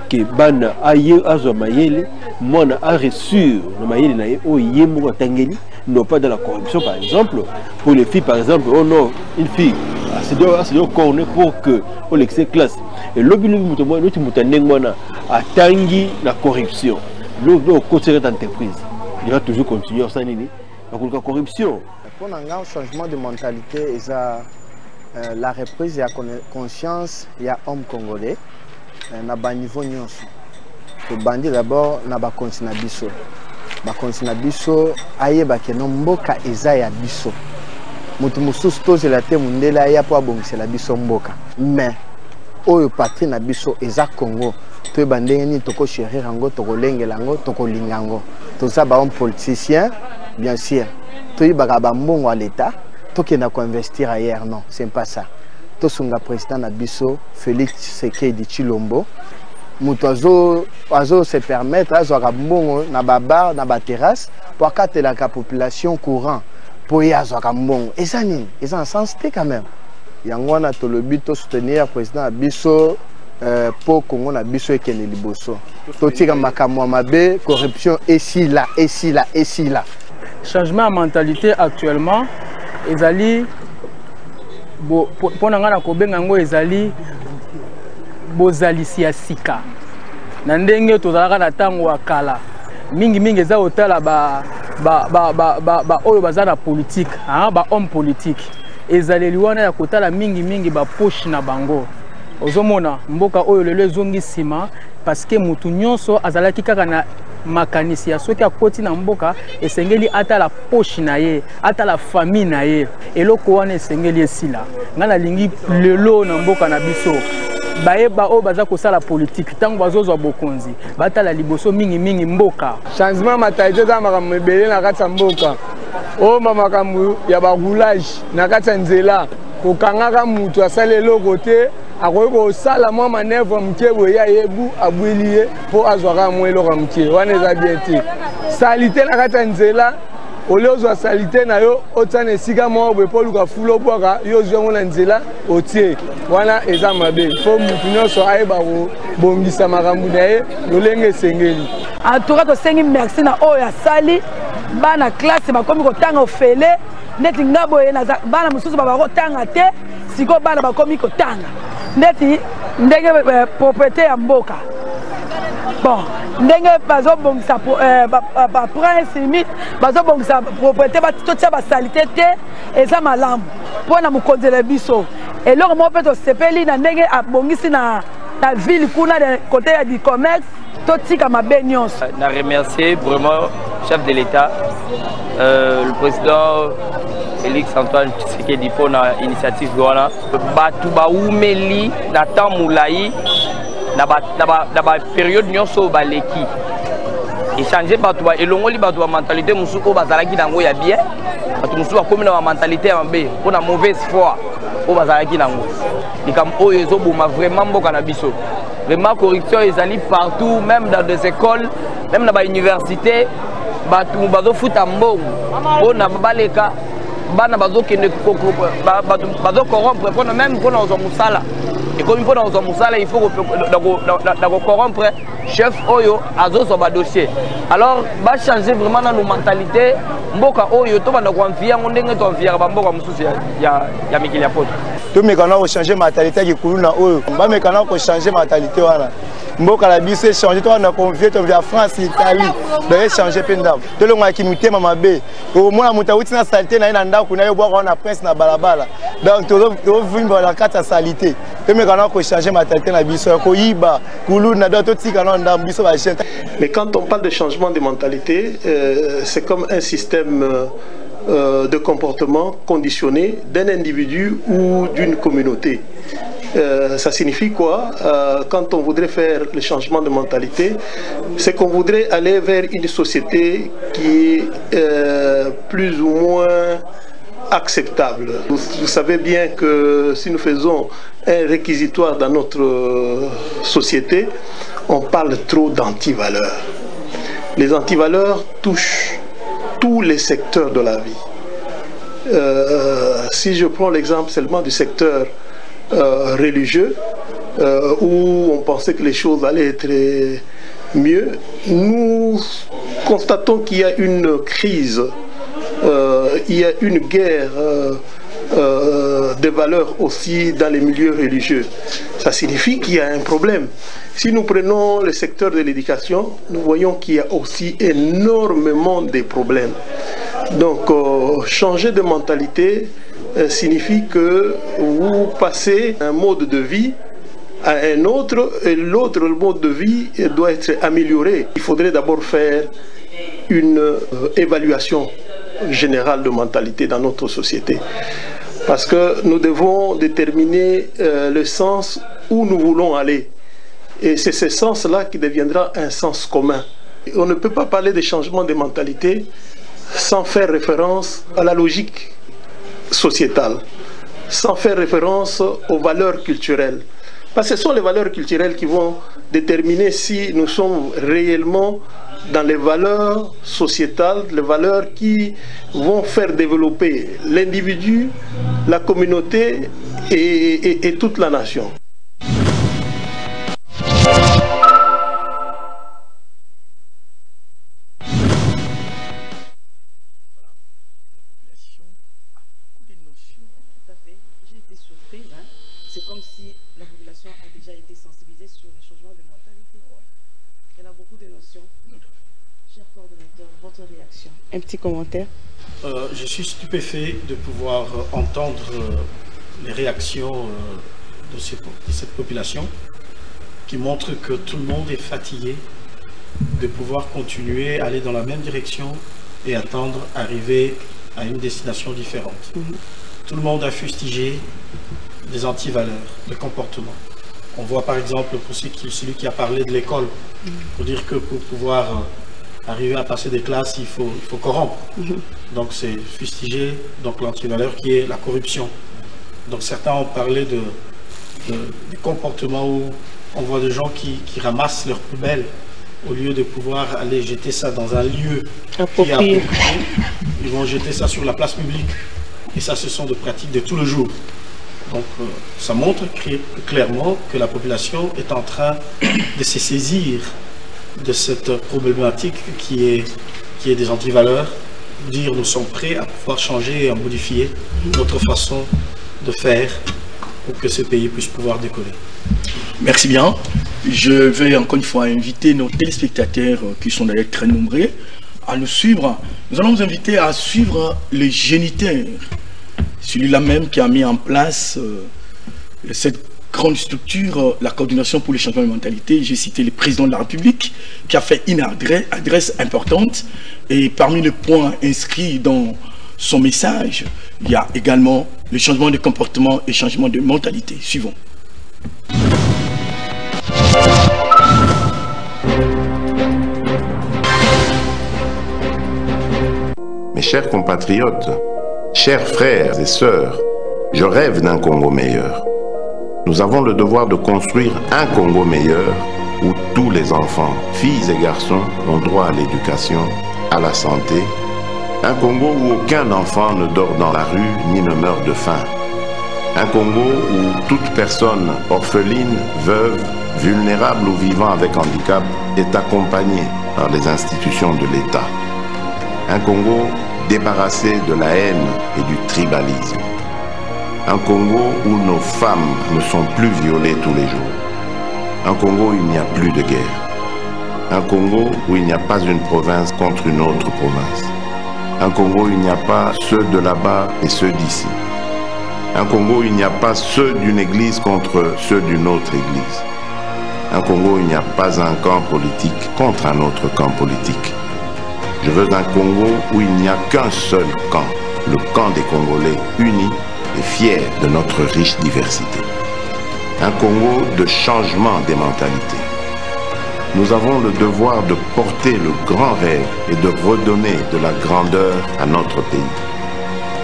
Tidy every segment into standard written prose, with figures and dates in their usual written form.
que bana aye azo mayele mona a reçu no mayele na ye o yemo tangeli non pas dans la corruption par exemple pour les filles par exemple oh non une fille c'est de corner pour que on l'excès classe et l'objet muto moi notre mutandeng mona atangi la corruption le côté d'entreprise il va toujours continuer ça nini la corruption pour un changement de mentalité et ça la reprise ya conscience ya homme congolais na ba niveau nyonso to bandi d'abord na ba continent biso ayeba ke no mboka eza ya biso mutu mususu tozela te mundela ya po abongisela biso mboka mais oyo patrie na biso eza Congo to bandenge ni toko chérir yango toko lengela yango toko lingango toza ba homme politicien bien sûr to yibaka ba mbongo à l'état tokenda ko investir ailleurs non c'est pas ça to sunga président na biso Félix Tshisekedi Tshilombo mutu azo se permettre azo ka mbongo na baba na ba terrasse pour akatela ka population courant pour yazo ka mbongo eza nini eza en sens te quand même yango na to lobi to soutenir président biso pour Congo na biso ekene liboso to tika makamwa mabe corruption ici là changement de mentalité actuellement ezali pona ngana ko benga ngo ezali bozalisi ya sika na ndenge tozalaka na tango wa kala mingi eza otala ba oyo bazana politique ba homme politique ezaleli wana ya kotala mingi ba poche na bango ozomona mboka oyo lelo ezongi sima parce que mutu nyonso azalaki kaka na makanisi ya soki akoti na mboka esengeli ata la poche na ye ata la famille na ye eloko wana esengeli esila ngana lingi lelo na mboka na biso bayeba o baza kosala politique tango bazozwa bokonzi batala liboso mingi mboka changement matalité za makambo ebele na kati ya mboka o makambo ya ba roulage na kati ya nzela kokangaka mutu asala eloko te akoki kosala mwa manevre moke boye ayebu abwili ye mpo azwaka mwa eloko moke wana eza bien te salite na kati ya nzela ole ozwa salite na yo otia na esika moko boye mpo oluka fula obwaka yo ozwi yango na nzela otie wana eza mabe mpo mutu nyonso ayeba kobongisa makambo na ye lolenge esengeli entoura tosengi merci na oyo asali bana classe bakomi kotanga ofele neti nga boye bana mosusu babakotanga te sikoyo bana bakomi kotanga neti ndenge propriété ya mboka bon ndenge bazobongisa prince limite bazobongisa propriété totia basalite te eza malamu mpona mokonzela biso eloko moko mpe tosepeli na ndenge abongisi na ville kuna côté ya du commerce totika mabe nyonso. Na remercier vraiment chef de l'État, le président Félix Antoine Tshisekedi pour na initiative wana batu ba umeli na temps mulai na ba période nyonso baleki échanger batu ba elongoli batu ba mentalité musu ko bazalaki nango ya bien batu musu ba komi na mentalité ya mabe pour na mauvaise foi o bazalaki nango likam oyo ezobuma vraiment mboka na biso vraiment corruption ezali partout même dans des écoles même na ba université batu bazo futa mbongo ona baleka bana bazokende bazo corrompre mpona même mpona ozwa musala ekomi mpona ozwa musala il faut dako corrompre chef oyo azozwa badossier alors bachanger vraiment na nos mentalité mboka oyo tobanda koamfia yango ndenge toamfiaka bamboka mosusu ya mikili ya poto tomekana kochanger mentalité ya kikulu na oyo bamekana kochanger mentalité wana mboka la biso échanger to na convier to via France Italie de échanger pendam to longa ki mutema mabe au moins mutawuti na salité na ina ndako na yo bwa na presse na balabala donc to vimba la kata salité to mekana ko changer mentalité na biso ko yiba kulu na do to tika na ndam biso ba chenta. Mais quand on parle de changement de mentalité, c'est comme un système de comportement conditionné d'un individu ou d'une communauté. Ça signifie quoi? Quand on voudrait faire le changement de mentalité, c'est qu'on voudrait aller vers une société qui est plus ou moins acceptable. Vous savez bien que si nous faisons un réquisitoire dans notre société, on parle trop d'antivaleurs. Les antivaleurs touchent tous les secteurs de la vie. Si je prends l'exemple seulement du secteur religieux, où on pensait que les choses allaient être mieux, nous constatons qu'il y a une crise, il y a une guerre des valeurs aussi dans les milieux religieux. Ça signifie qu'il y a un problème. Si nous prenons le secteur de l'éducation, nous voyons qu'il y a aussi énormément de problèmes. Donc, changer de mentalité signifie que vous passez d'un mode de vie à un autre, et l'autre mode de vie doit être amélioré. Il faudrait d'abord faire une évaluation générale de mentalité dans notre société. Parce que nous devons déterminer le sens où nous voulons aller. Et c'est ce sens-là qui deviendra un sens commun. On ne peut pas parler de changement de mentalité sans faire référence à la logique sociétale, sans faire référence aux valeurs culturelles. Parce que ce sont les valeurs culturelles qui vont déterminer si nous sommes réellement dans les valeurs sociétales, les valeurs qui vont faire développer l'individu, la communauté et toute la nation. C'est comme si la population a déjà été sensibilisée sur le changement de mentalité. Il y en a beaucoup de notions. Cher coordonnateur, votre réaction? Un petit commentaire? Je suis stupéfait de pouvoir entendre les réactions de cette population qui montrent que tout le monde est fatigué de pouvoir continuer à aller dans la même direction et attendre arriver à une destination différente. Tout le monde a fustigé des antivaleurs, de comportement. On voit par exemple pour celui qui a parlé de l'école, pour dire que pour pouvoir arriver à passer des classes, il faut corrompre. Donc c'est fustiger donc l'antivaleur qui est la corruption. Donc certains ont parlé des comportements où on voit des gens qui ramassent leurs poubelles au lieu de pouvoir aller jeter ça dans un lieu approprié. Ils vont jeter ça sur la place publique. Et ça, ce sont des pratiques de tout le jour. Donc, ça montre clairement que la population est en train de se saisir de cette problématique qui est des antivaleurs. Dire nous sommes prêts à pouvoir changer et à modifier notre façon de faire pour que ce pays puisse pouvoir décoller. Merci bien. Je vais encore une fois inviter nos téléspectateurs, qui sont d'ailleurs très nombreux, à nous suivre. Nous allons vous inviter à suivre le géniteur, celui-là même qui a mis en place cette grande structure, la coordination pour le changement de mentalité. J'ai cité le président de la République qui a fait une adresse importante, et parmi les points inscrits dans son message, il y a également le changement de comportement et changement de mentalité. Suivons. Mes chers compatriotes, chers frères et sœurs, je rêve d'un Congo meilleur. Nous avons le devoir de construire un Congo meilleur où tous les enfants, filles et garçons, ont droit à l'éducation, à la santé. Un Congo où aucun enfant ne dort dans la rue ni ne meurt de faim. Un Congo où toute personne orpheline, veuve, vulnérable ou vivant avec handicap est accompagnée par les institutions de l'État. Un Congo débarrassé de la haine et du tribalisme. Un Congo où nos femmes ne sont plus violées tous les jours. Un Congo où il n'y a plus de guerre. Un Congo où il n'y a pas une province contre une autre province. Un Congo où il n'y a pas ceux de là-bas et ceux d'ici. Un Congo où il n'y a pas ceux d'une église contre ceux d'une autre église. Un Congo où il n'y a pas un camp politique contre un autre camp politique. Je veux un Congo où il n'y a qu'un seul camp, le camp des Congolais unis et fiers de notre riche diversité. Un Congo de changement des mentalités. Nous avons le devoir de porter le grand rêve et de redonner de la grandeur à notre pays.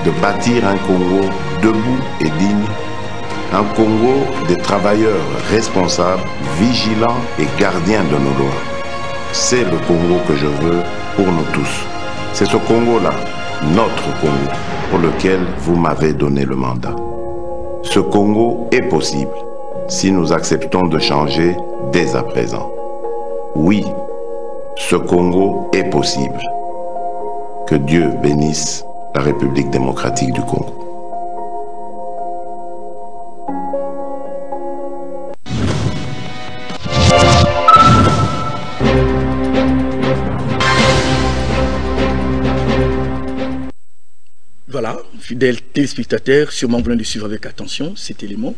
De bâtir un Congo debout et digne. Un Congo des travailleurs responsables, vigilants et gardiens de nos lois. C'est le Congo que je veux pour nous tous. C'est ce Congo-là, notre Congo, pour lequel vous m'avez donné le mandat. Ce Congo est possible. si nous acceptons de changer dès à présent. Oui, ce Congo est possible. Que Dieu bénisse la République démocratique du Congo. Voilà, fidèles téléspectateurs, sûrement venez de suivre avec attention cet élément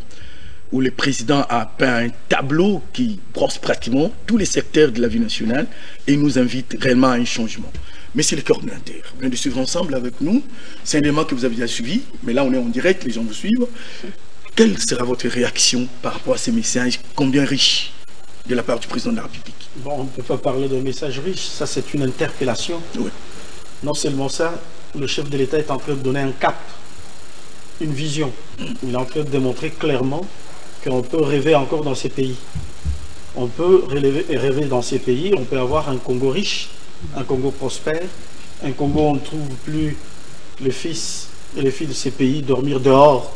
où le président a peint un tableau qui brosse pratiquement tous les secteurs de la vie nationale et nous invite réellement à un changement. Mais c'est le coordinateur. Vous venez de suivre ensemble avec nous. C'est un élément que vous avez déjà suivi, mais là on est en direct, les gens vous suivent. Quelle sera votre réaction par rapport à ces messages combien riches de la part du président de la République? Bon, on ne peut pas parler d'un message riche, ça c'est une interpellation. Oui. Non seulement ça, le chef de l'État est en train de donner un cap, une vision. Il est en train de démontrer clairement qu'on peut rêver encore dans ces pays. On peut rêver dans ces pays, on peut avoir un Congo riche, un Congo prospère, un Congo où on ne trouve plus les fils et les filles de ces pays dormir dehors,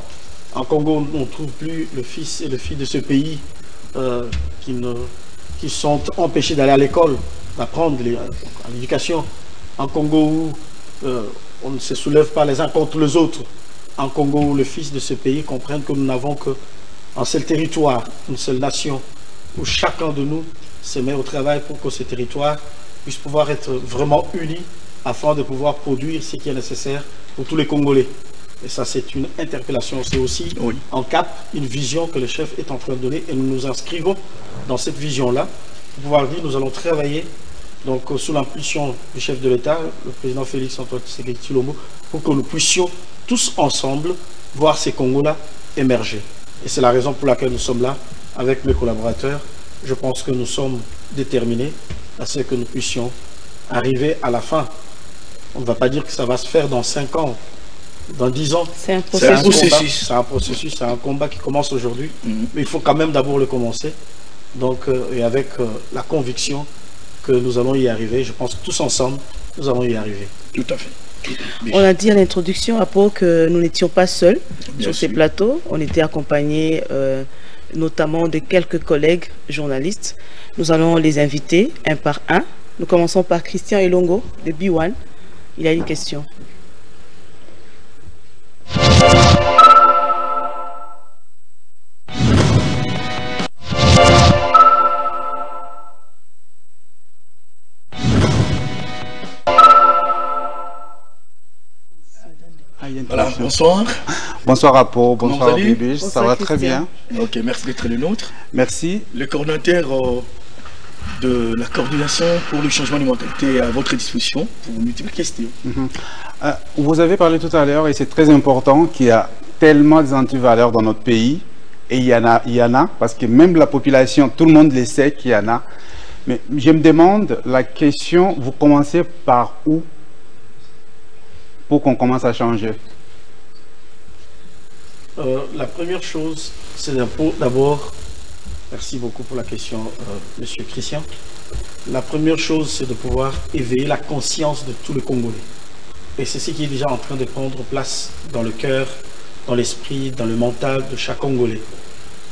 un Congo où on ne trouve plus le fils et les filles de ce pays qui sont empêchés d'aller à l'école, d'apprendre l'éducation, un Congo où on ne se soulève pas les uns contre les autres, un Congo où les fils de ce pays comprennent que nous n'avons qu'un seul territoire, une seule nation, où chacun de nous se met au travail pour que ce territoire puisse pouvoir être vraiment uni afin de pouvoir produire ce qui est nécessaire pour tous les Congolais. Et ça, c'est une interpellation, c'est aussi un cap, une vision que le chef est en train de donner et nous nous inscrivons dans cette vision-là pour pouvoir dire nous allons travailler donc, sous l'impulsion du chef de l'État, le président Félix Antoine Tshisekedi Tshilombo, pour que nous puissions tous ensemble voir ces Congos-là émerger. Et c'est la raison pour laquelle nous sommes là avec mes collaborateurs. Je pense que nous sommes déterminés à ce que nous puissions arriver à la fin. On ne va pas dire que ça va se faire dans 5 ans, dans 10 ans. C'est un processus. C'est un processus, c'est un combat qui commence aujourd'hui. Mais il faut quand même d'abord le commencer. Donc, et avec la conviction que nous allons y arriver. Je pense que tous ensemble, nous allons y arriver. Tout à fait. On a dit à l'introduction, à propos que nous n'étions pas seuls sur ces plateaux. On était accompagnés notamment de quelques collègues journalistes. Nous allons les inviter un par un. Nous commençons par Christian Elongo de B1. Il a une question. Voilà, bonsoir. Bonsoir Apo, bonsoir Bibiche, ça va très bien. Ok, merci d'être le nôtre. Merci. Le coordinateur de la coordination pour le changement de mentalité est à votre disposition pour multiples questions. Vous avez parlé tout à l'heure, et c'est très important, qu'il y a tellement d'antivaleurs dans notre pays, et il y en a, parce que même la population, tout le monde le sait qu'il y en a. Mais je me demande, la question, vous commencez par où pour qu'on commence à changer? La première chose, c'est d'abord, merci beaucoup pour la question, Monsieur Christian. La première chose, c'est de pouvoir éveiller la conscience de tous les Congolais. Et c'est ce qui est déjà en train de prendre place dans le cœur, dans l'esprit, dans le mental de chaque Congolais.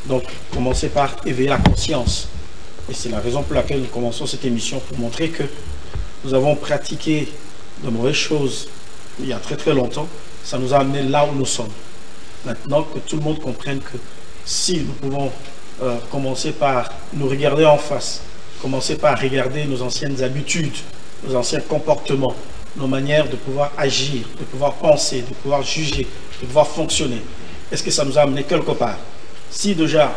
Donc, commencer par éveiller la conscience. Et c'est la raison pour laquelle nous commençons cette émission, pour montrer que nous avons pratiqué de mauvaises choses il y a très très longtemps. Ça nous a amené là où nous sommes. Maintenant, que tout le monde comprenne que si nous pouvons commencer par nous regarder en face, commencer par regarder nos anciennes habitudes, nos anciens comportements, nos manières de pouvoir agir, de pouvoir penser, de pouvoir juger, de pouvoir fonctionner, est-ce que ça nous a amené quelque part? Si déjà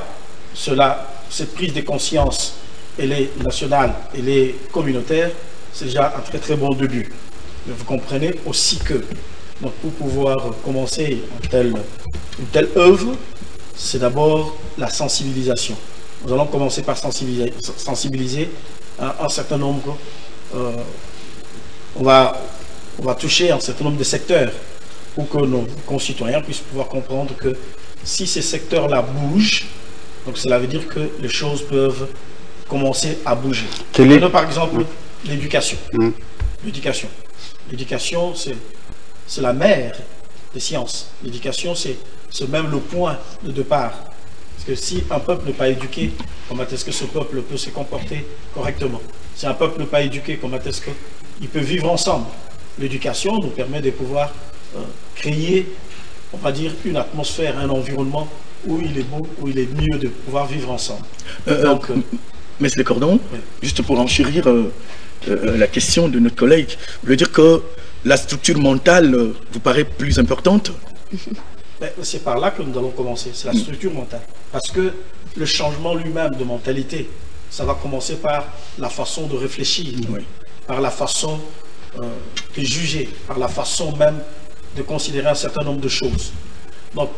cette prise de conscience, elle est nationale, elle est communautaire, c'est déjà un très très bon début. Mais vous comprenez aussi que donc, pour pouvoir commencer une telle œuvre, c'est d'abord la sensibilisation. Nous allons commencer par sensibiliser un certain nombre, on va toucher un certain nombre de secteurs pour que nos concitoyens puissent pouvoir comprendre que si ces secteurs-là bougent, donc cela veut dire que les choses peuvent commencer à bouger. Prenons par exemple l'éducation. L'éducation. L'éducation, c'est la mère des sciences. L'éducation, c'est même le point de départ Parce que si un peuple n'est pas éduqué, comment est-ce que ce peuple peut se comporter correctement? Si un peuple n'est pas éduqué, comment est-ce qu'il peut vivre ensemble? L'éducation nous permet de pouvoir créer, on va dire, une atmosphère, un environnement où il est beau, où il est mieux de pouvoir vivre ensemble. Mais c'est le cordon, oui. Juste pour enchérir la question de notre collègue, vous voulez dire que la structure mentale vous paraît plus importante? C'est par là que nous allons commencer, c'est la structure mentale. Parce que le changement lui-même de mentalité, ça va commencer par la façon de réfléchir, oui. Par la façon de juger, par la façon même de considérer un certain nombre de choses. Donc,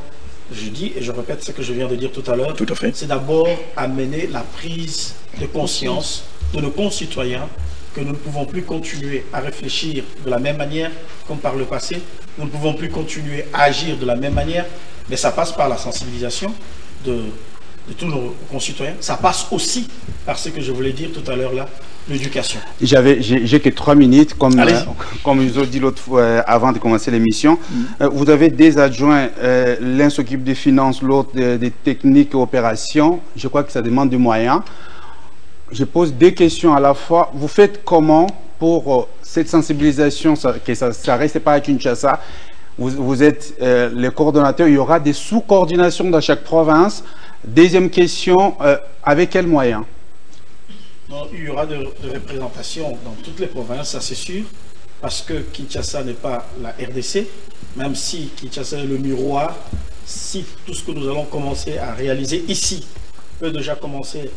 je dis et je répète ce que je viens de dire tout à l'heure, c'est d'abord amener la prise de conscience de nos concitoyens que nous ne pouvons plus continuer à réfléchir de la même manière comme par le passé, nous ne pouvons plus continuer à agir de la même manière, mais ça passe par la sensibilisation de tous nos concitoyens, ça passe aussi par ce que je voulais dire tout à l'heure là, l'éducation. J'ai que 3 minutes, comme je vous ai dit l'autre fois avant de commencer l'émission. Vous avez des adjoints, l'un s'occupe des finances, l'autre des techniques et opérations. Je crois que ça demande du moyen. Je pose 2 questions à la fois. Vous faites comment pour cette sensibilisation, que ça ne reste pas à Kinshasa? Vous êtes les coordonnateurs, il y aura des sous-coordinations dans chaque province. Deuxième question, avec quels moyens? Non, il y aura de représentation dans toutes les provinces, ça c'est sûr, parce que Kinshasa n'est pas la RDC, même si Kinshasa est le miroir, si tout ce que nous allons commencer à réaliser ici peut déjà commencer,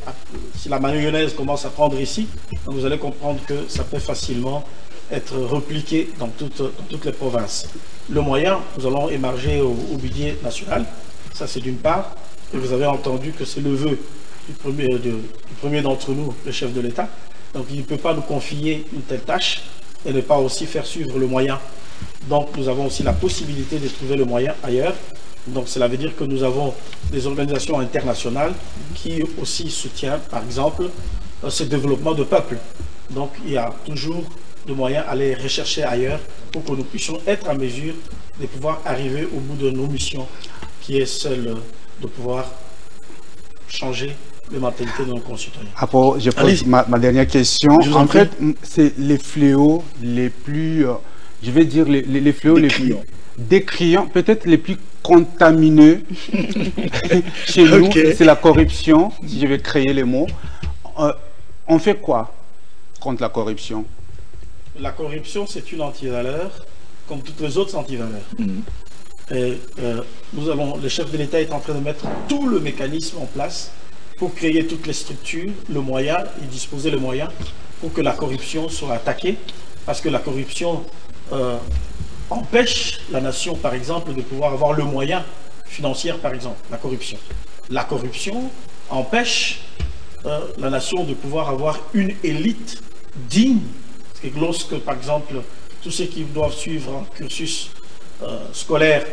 si la mayonnaise commence à prendre ici, donc vous allez comprendre que ça peut facilement être repliqué dans toutes les provinces. Le moyen, nous allons émarger au budget national, ça c'est d'une part, et vous avez entendu que c'est le vœu du premier d'entre nous, le chef de l'État. Donc il ne peut pas nous confier une telle tâche et ne pas aussi faire suivre le moyen. Donc nous avons aussi la possibilité de trouver le moyen ailleurs. Donc cela veut dire que nous avons des organisations internationales qui aussi soutiennent, par exemple, ce développement de peuple. Donc il y a toujours de moyens à aller rechercher ailleurs pour que nous puissions être en mesure de pouvoir arriver au bout de nos missions, qui est celle de pouvoir changer les mentalités de nos concitoyens. Après, je pose ma dernière question. En fait, c'est les fléaux les plus, je vais dire les fléaux les plus décriants, peut-être les plus contamineux chez nous, c'est la corruption, si je vais créer les mots. On fait quoi contre la corruption? La corruption, c'est une antivaleur, comme toutes les autres antivaleurs. Et le chef de l'État est en train de mettre tout le mécanisme en place pour créer toutes les structures, le moyen et disposer le moyen pour que la corruption soit attaquée, parce que la corruption empêche la nation, par exemple, de pouvoir avoir le moyen financier, par exemple, la corruption. La corruption empêche la nation de pouvoir avoir une élite digne, parce que lorsque, par exemple, tous ceux qui doivent suivre un cursus scolaires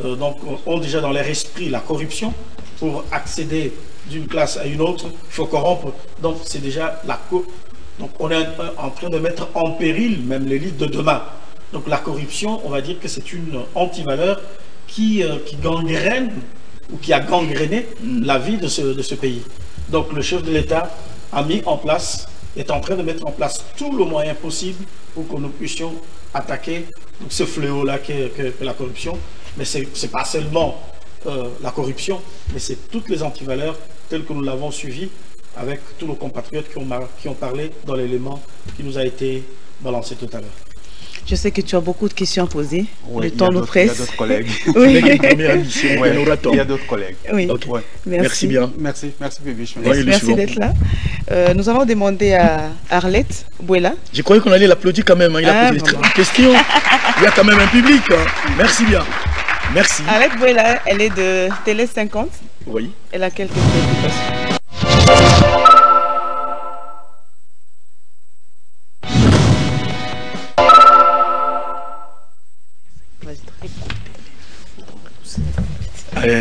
donc, ont déjà dans leur esprit la corruption. Pour accéder d'une classe à une autre, il faut corrompre. Donc c'est déjà la donc on est en train de mettre en péril même l'élite de demain. Donc la corruption, on va dire que c'est une antivaleur qui gangrène ou qui a gangréné la vie de ce pays. Donc le chef de l'État a mis en place, est en train de mettre en place tout le moyen possible pour que nous puissions attaquer donc, ce fléau-là qu'est la corruption. Mais ce n'est pas seulement la corruption, mais c'est toutes les antivaleurs telles que nous l'avons suivi avec tous nos compatriotes qui ont parlé dans l'élément qui nous a été balancé tout à l'heure. Je sais que tu as beaucoup de questions à poser. Oui, le temps nous presse. Il y a d'autres collègues. Oui. Il y a d'autres collègues. Oui. Okay. Ouais. Merci bien. Merci Bibiche. Merci d'être là. Nous allons demander à Arlette Bouela. Je croyais qu'on allait l'applaudir quand même. Il a posé des questions. Il y a quand même un public. Merci bien. Merci. Arlette Bouela, elle est de Télé 50. Oui. Elle a quelques préoccupations.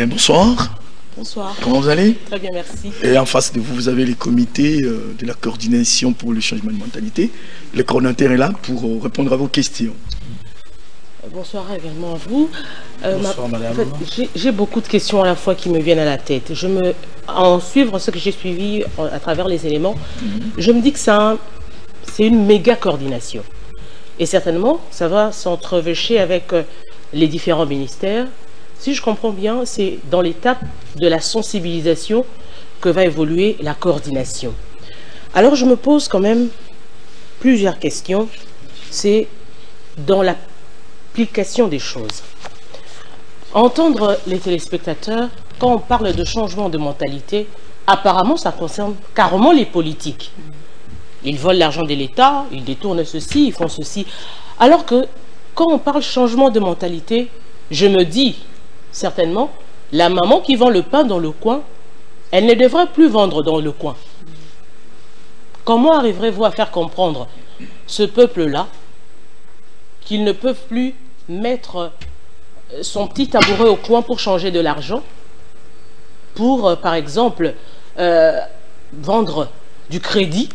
Bonsoir. Bonsoir. Comment vous allez? Très bien, merci. Et en face de vous, vous avez les comités de la coordination pour le changement de mentalité. Le coordinateur est là pour répondre à vos questions. Bonsoir également à vous. Bonsoir madame. En fait, j'ai beaucoup de questions à la fois qui me viennent à la tête. En suivre ce que j'ai suivi à travers les éléments, je me dis que c'est une méga coordination. Et certainement, ça va s'entrevêcher avec les différents ministères. Si je comprends bien, c'est dans l'étape de la sensibilisation que va évoluer la coordination. Alors je me pose quand même plusieurs questions. C'est dans l'application des choses. Entendre les téléspectateurs, quand on parle de changement de mentalité, apparemment ça concerne carrément les politiques. Ils volent l'argent de l'État, ils détournent ceci, ils font ceci. Alors que quand on parle changement de mentalité, je me dis certainement, la maman qui vend le pain dans le coin, elle ne devrait plus vendre dans le coin. Comment arriverez-vous à faire comprendre ce peuple-là qu'ils ne peuvent plus mettre son petit tabouret au coin pour changer de l'argent, pour, par exemple, vendre du crédit,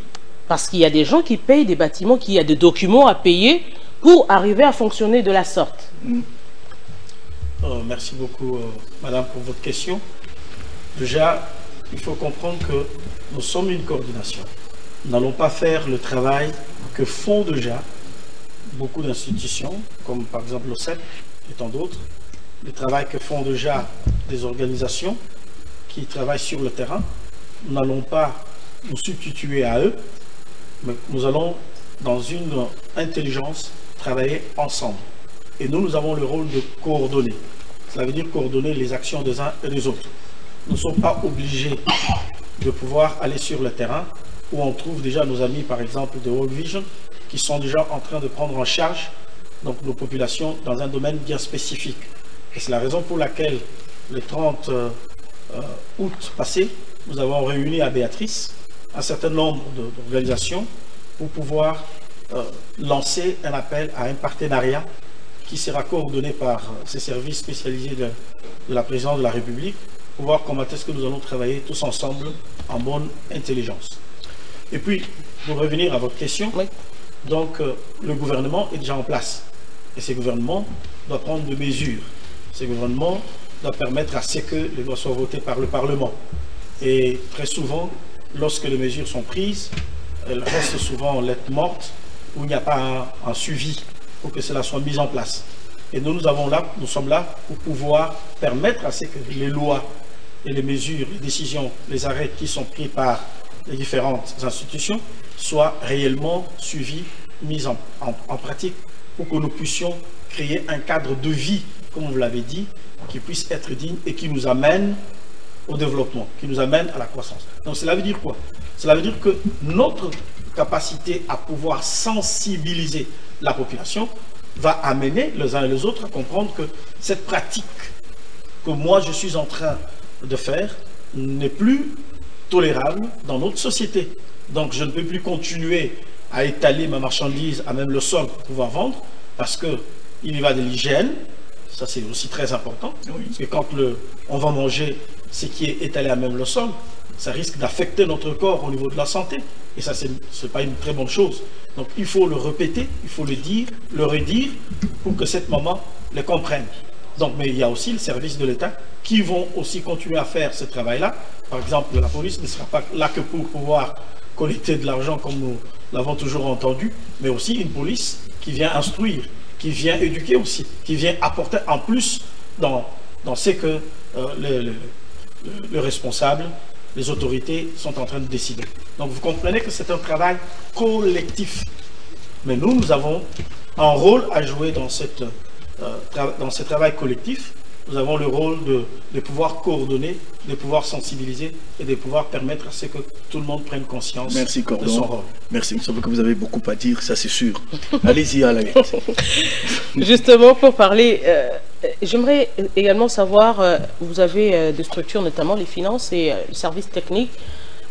parce qu'il y a des gens qui payent des bâtiments, qu'il y a des documents à payer pour arriver à fonctionner de la sorte. Merci beaucoup, madame, pour votre question. Déjà, il faut comprendre que nous sommes une coordination. Nous n'allons pas faire le travail que font déjà beaucoup d'institutions, comme par exemple l'OCEP et tant d'autres, le travail que font déjà des organisations qui travaillent sur le terrain. Nous n'allons pas nous substituer à eux, mais nous allons, dans une intelligence, travailler ensemble. Et nous avons le rôle de coordonner. Cela veut dire coordonner les actions des uns et des autres. Nous ne sommes pas obligés de pouvoir aller sur le terrain où on trouve déjà nos amis, par exemple, de World Vision, qui sont déjà en train de prendre en charge donc, nos populations dans un domaine bien spécifique. Et c'est la raison pour laquelle, le 30 août passé, nous avons réuni à Béatrice un certain nombre d'organisations pour pouvoir lancer un appel à un partenariat qui sera coordonné par ces services spécialisés de la présidence de la République pour voir comment est-ce que nous allons travailler tous ensemble en bonne intelligence. Et puis, pour revenir à votre question, oui. Donc le gouvernement est déjà en place. Et ce gouvernement doit prendre des mesures. Ce gouvernement doit permettre à ce que les lois soient votées par le Parlement. Et très souvent, lorsque les mesures sont prises, elles restent souvent en lettres mortes, où il n'y a pas un suivi pour que cela soit mis en place. Et nous sommes là pour pouvoir permettre à ce que les lois et les mesures, les décisions, les arrêts qui sont pris par les différentes institutions soient réellement suivis, mis en pratique pour que nous puissions créer un cadre de vie, comme vous l'avez dit, qui puisse être digne et qui nous amène au développement, qui nous amène à la croissance. Donc cela veut dire quoi? Cela veut dire que notre capacité à pouvoir sensibiliser la population va amener les uns et les autres à comprendre que cette pratique que moi je suis en train de faire n'est plus tolérable dans notre société. Donc je ne peux plus continuer à étaler ma marchandise à même le sol pour pouvoir vendre, parce qu'il y va de l'hygiène, ça c'est aussi très important, oui. Parce que quand on va manger ce qui est étalé à même le sol, ça risque d'affecter notre corps au niveau de la santé, et ça c'est pas une très bonne chose. Donc il faut le répéter, il faut le dire, le redire, pour que cette maman le comprenne. Donc, mais il y a aussi le service de l'État qui vont aussi continuer à faire ce travail-là. Par exemple, la police ne sera pas là que pour pouvoir collecter de l'argent comme nous l'avons toujours entendu, mais aussi une police qui vient instruire, qui vient éduquer aussi, qui vient apporter en plus dans ce que le responsable, les autorités sont en train de décider. Donc vous comprenez que c'est un travail collectif. Mais nous avons un rôle à jouer dans ce travail collectif. Nous avons le rôle de pouvoir coordonner, de pouvoir sensibiliser et de pouvoir permettre à ce que tout le monde prenne conscience de son rôle. Merci, il me semble que vous avez beaucoup à dire, ça c'est sûr. Allez-y, Alain. Justement, pour parler, j'aimerais également savoir, vous avez des structures, notamment les finances et le service technique,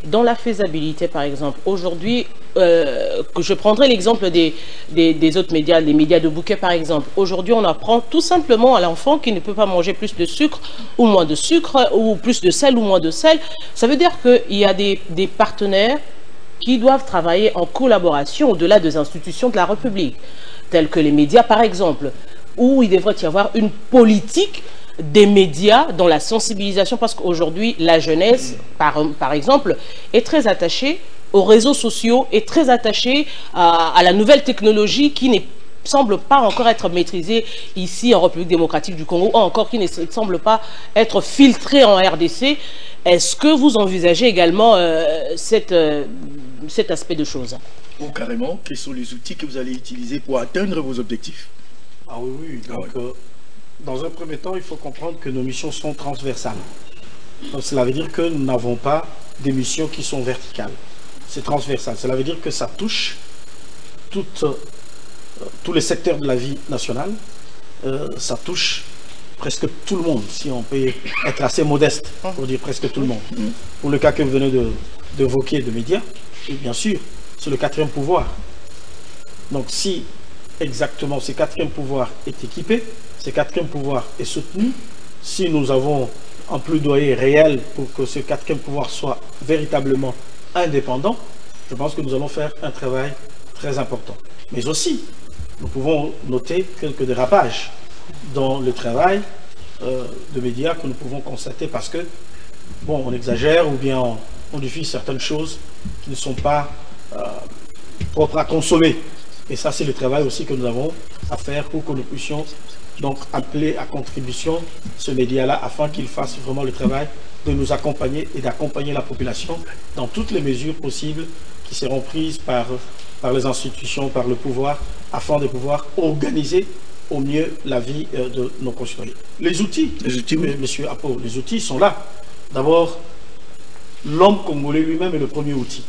dans la faisabilité, par exemple. Aujourd'hui, je prendrai l'exemple des autres médias, les médias de bouquet, par exemple. Aujourd'hui, on apprend tout simplement à l'enfant qu'il ne peut pas manger plus de sucre ou moins de sucre, ou plus de sel ou moins de sel. Ça veut dire qu'il y a des partenaires qui doivent travailler en collaboration au-delà des institutions de la République, telles que les médias, par exemple. où il devrait y avoir une politique des médias dans la sensibilisation, parce qu'aujourd'hui, la jeunesse, par exemple, est très attachée aux réseaux sociaux, est très attachée à la nouvelle technologie qui ne semble pas encore être maîtrisée ici en République démocratique du Congo, ou encore qui ne semble pas être filtrée en RDC. Est-ce que vous envisagez également cet aspect de choses? Ou carrément, quels sont les outils que vous allez utiliser pour atteindre vos objectifs? Ah oui. Donc, dans un premier temps, il faut comprendre que nos missions sont transversales. Donc, cela veut dire que nous n'avons pas des missions qui sont verticales. C'est transversal. Cela veut dire que ça touche tous les secteurs de la vie nationale. Ça touche presque tout le monde, si on peut être assez modeste pour dire presque tout le monde. Pour le cas que vous venez d'évoquer de médias, et bien sûr, c'est le quatrième pouvoir. Donc si exactement ce quatrième pouvoir est équipé, ce quatrième pouvoir est soutenu, si nous avons un plaidoyer réel pour que ce quatrième pouvoir soit véritablement indépendant, je pense que nous allons faire un travail très important. Mais aussi, nous pouvons noter quelques dérapages dans le travail de médias que nous pouvons constater parce que, bon, on exagère ou bien on diffuse certaines choses qui ne sont pas propres à consommer. Et ça, c'est le travail aussi que nous avons à faire pour que nous puissions donc appeler à contribution ce média-là afin qu'il fasse vraiment le travail de nous accompagner et d'accompagner la population dans toutes les mesures possibles qui seront prises par les institutions, par le pouvoir, afin de pouvoir organiser au mieux la vie de nos concitoyens. Les outils, oui. Monsieur Apo, les outils sont là. D'abord, l'homme congolais lui-même est le premier outil.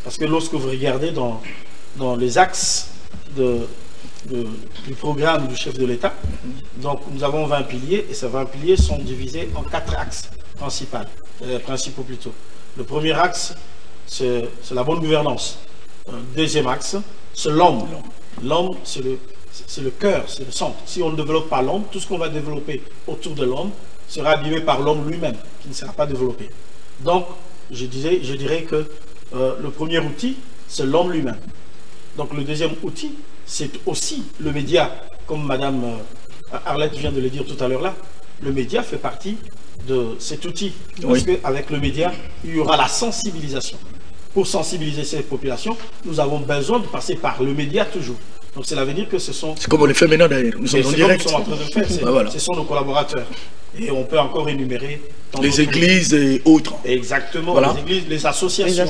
Parce que lorsque vous regardez dans les axes du programme du chef de l'État, donc nous avons 20 piliers, et ces 20 piliers sont divisés en 4 axes principaux plutôt. Le premier axe, c'est la bonne gouvernance. Deuxième axe, c'est l'homme. L'homme, c'est le cœur, c'est le centre. Si on ne développe pas l'homme, tout ce qu'on va développer autour de l'homme sera abîmé par l'homme lui-même, qui ne sera pas développé. Donc, je dirais que le premier outil, c'est l'homme lui-même. Donc, le deuxième outil, c'est aussi le média, comme Madame Arlette vient de le dire tout à l'heure là. Le média fait partie de cet outil. Parce qu'avec le média, il y aura la sensibilisation. Pour sensibiliser ces populations, nous avons besoin de passer par le média toujours. Donc cela veut dire que ce sont... C'est comme on le fait maintenant d'ailleurs. Nous sommes en direct. Nous sommes en train de le faire. Voilà. Ce sont nos collaborateurs. Et on peut encore énumérer... Les églises et autres. Exactement. Voilà. Les églises, les associations.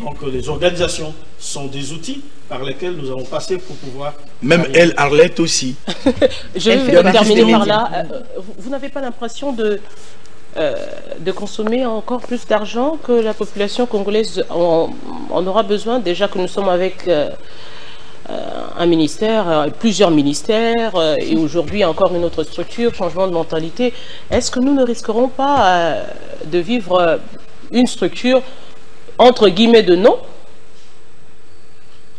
Donc les organisations sont des outils par lesquels nous allons passer pour pouvoir... Même elle, Arlette aussi. Je vais terminer par là. Vous n'avez pas l'impression de consommer encore plus d'argent que la population congolaise en aura besoin, déjà que nous sommes avec un ministère, plusieurs ministères, et aujourd'hui encore une autre structure, changement de mentalité. Est-ce que nous ne risquerons pas de vivre une structure entre guillemets de non?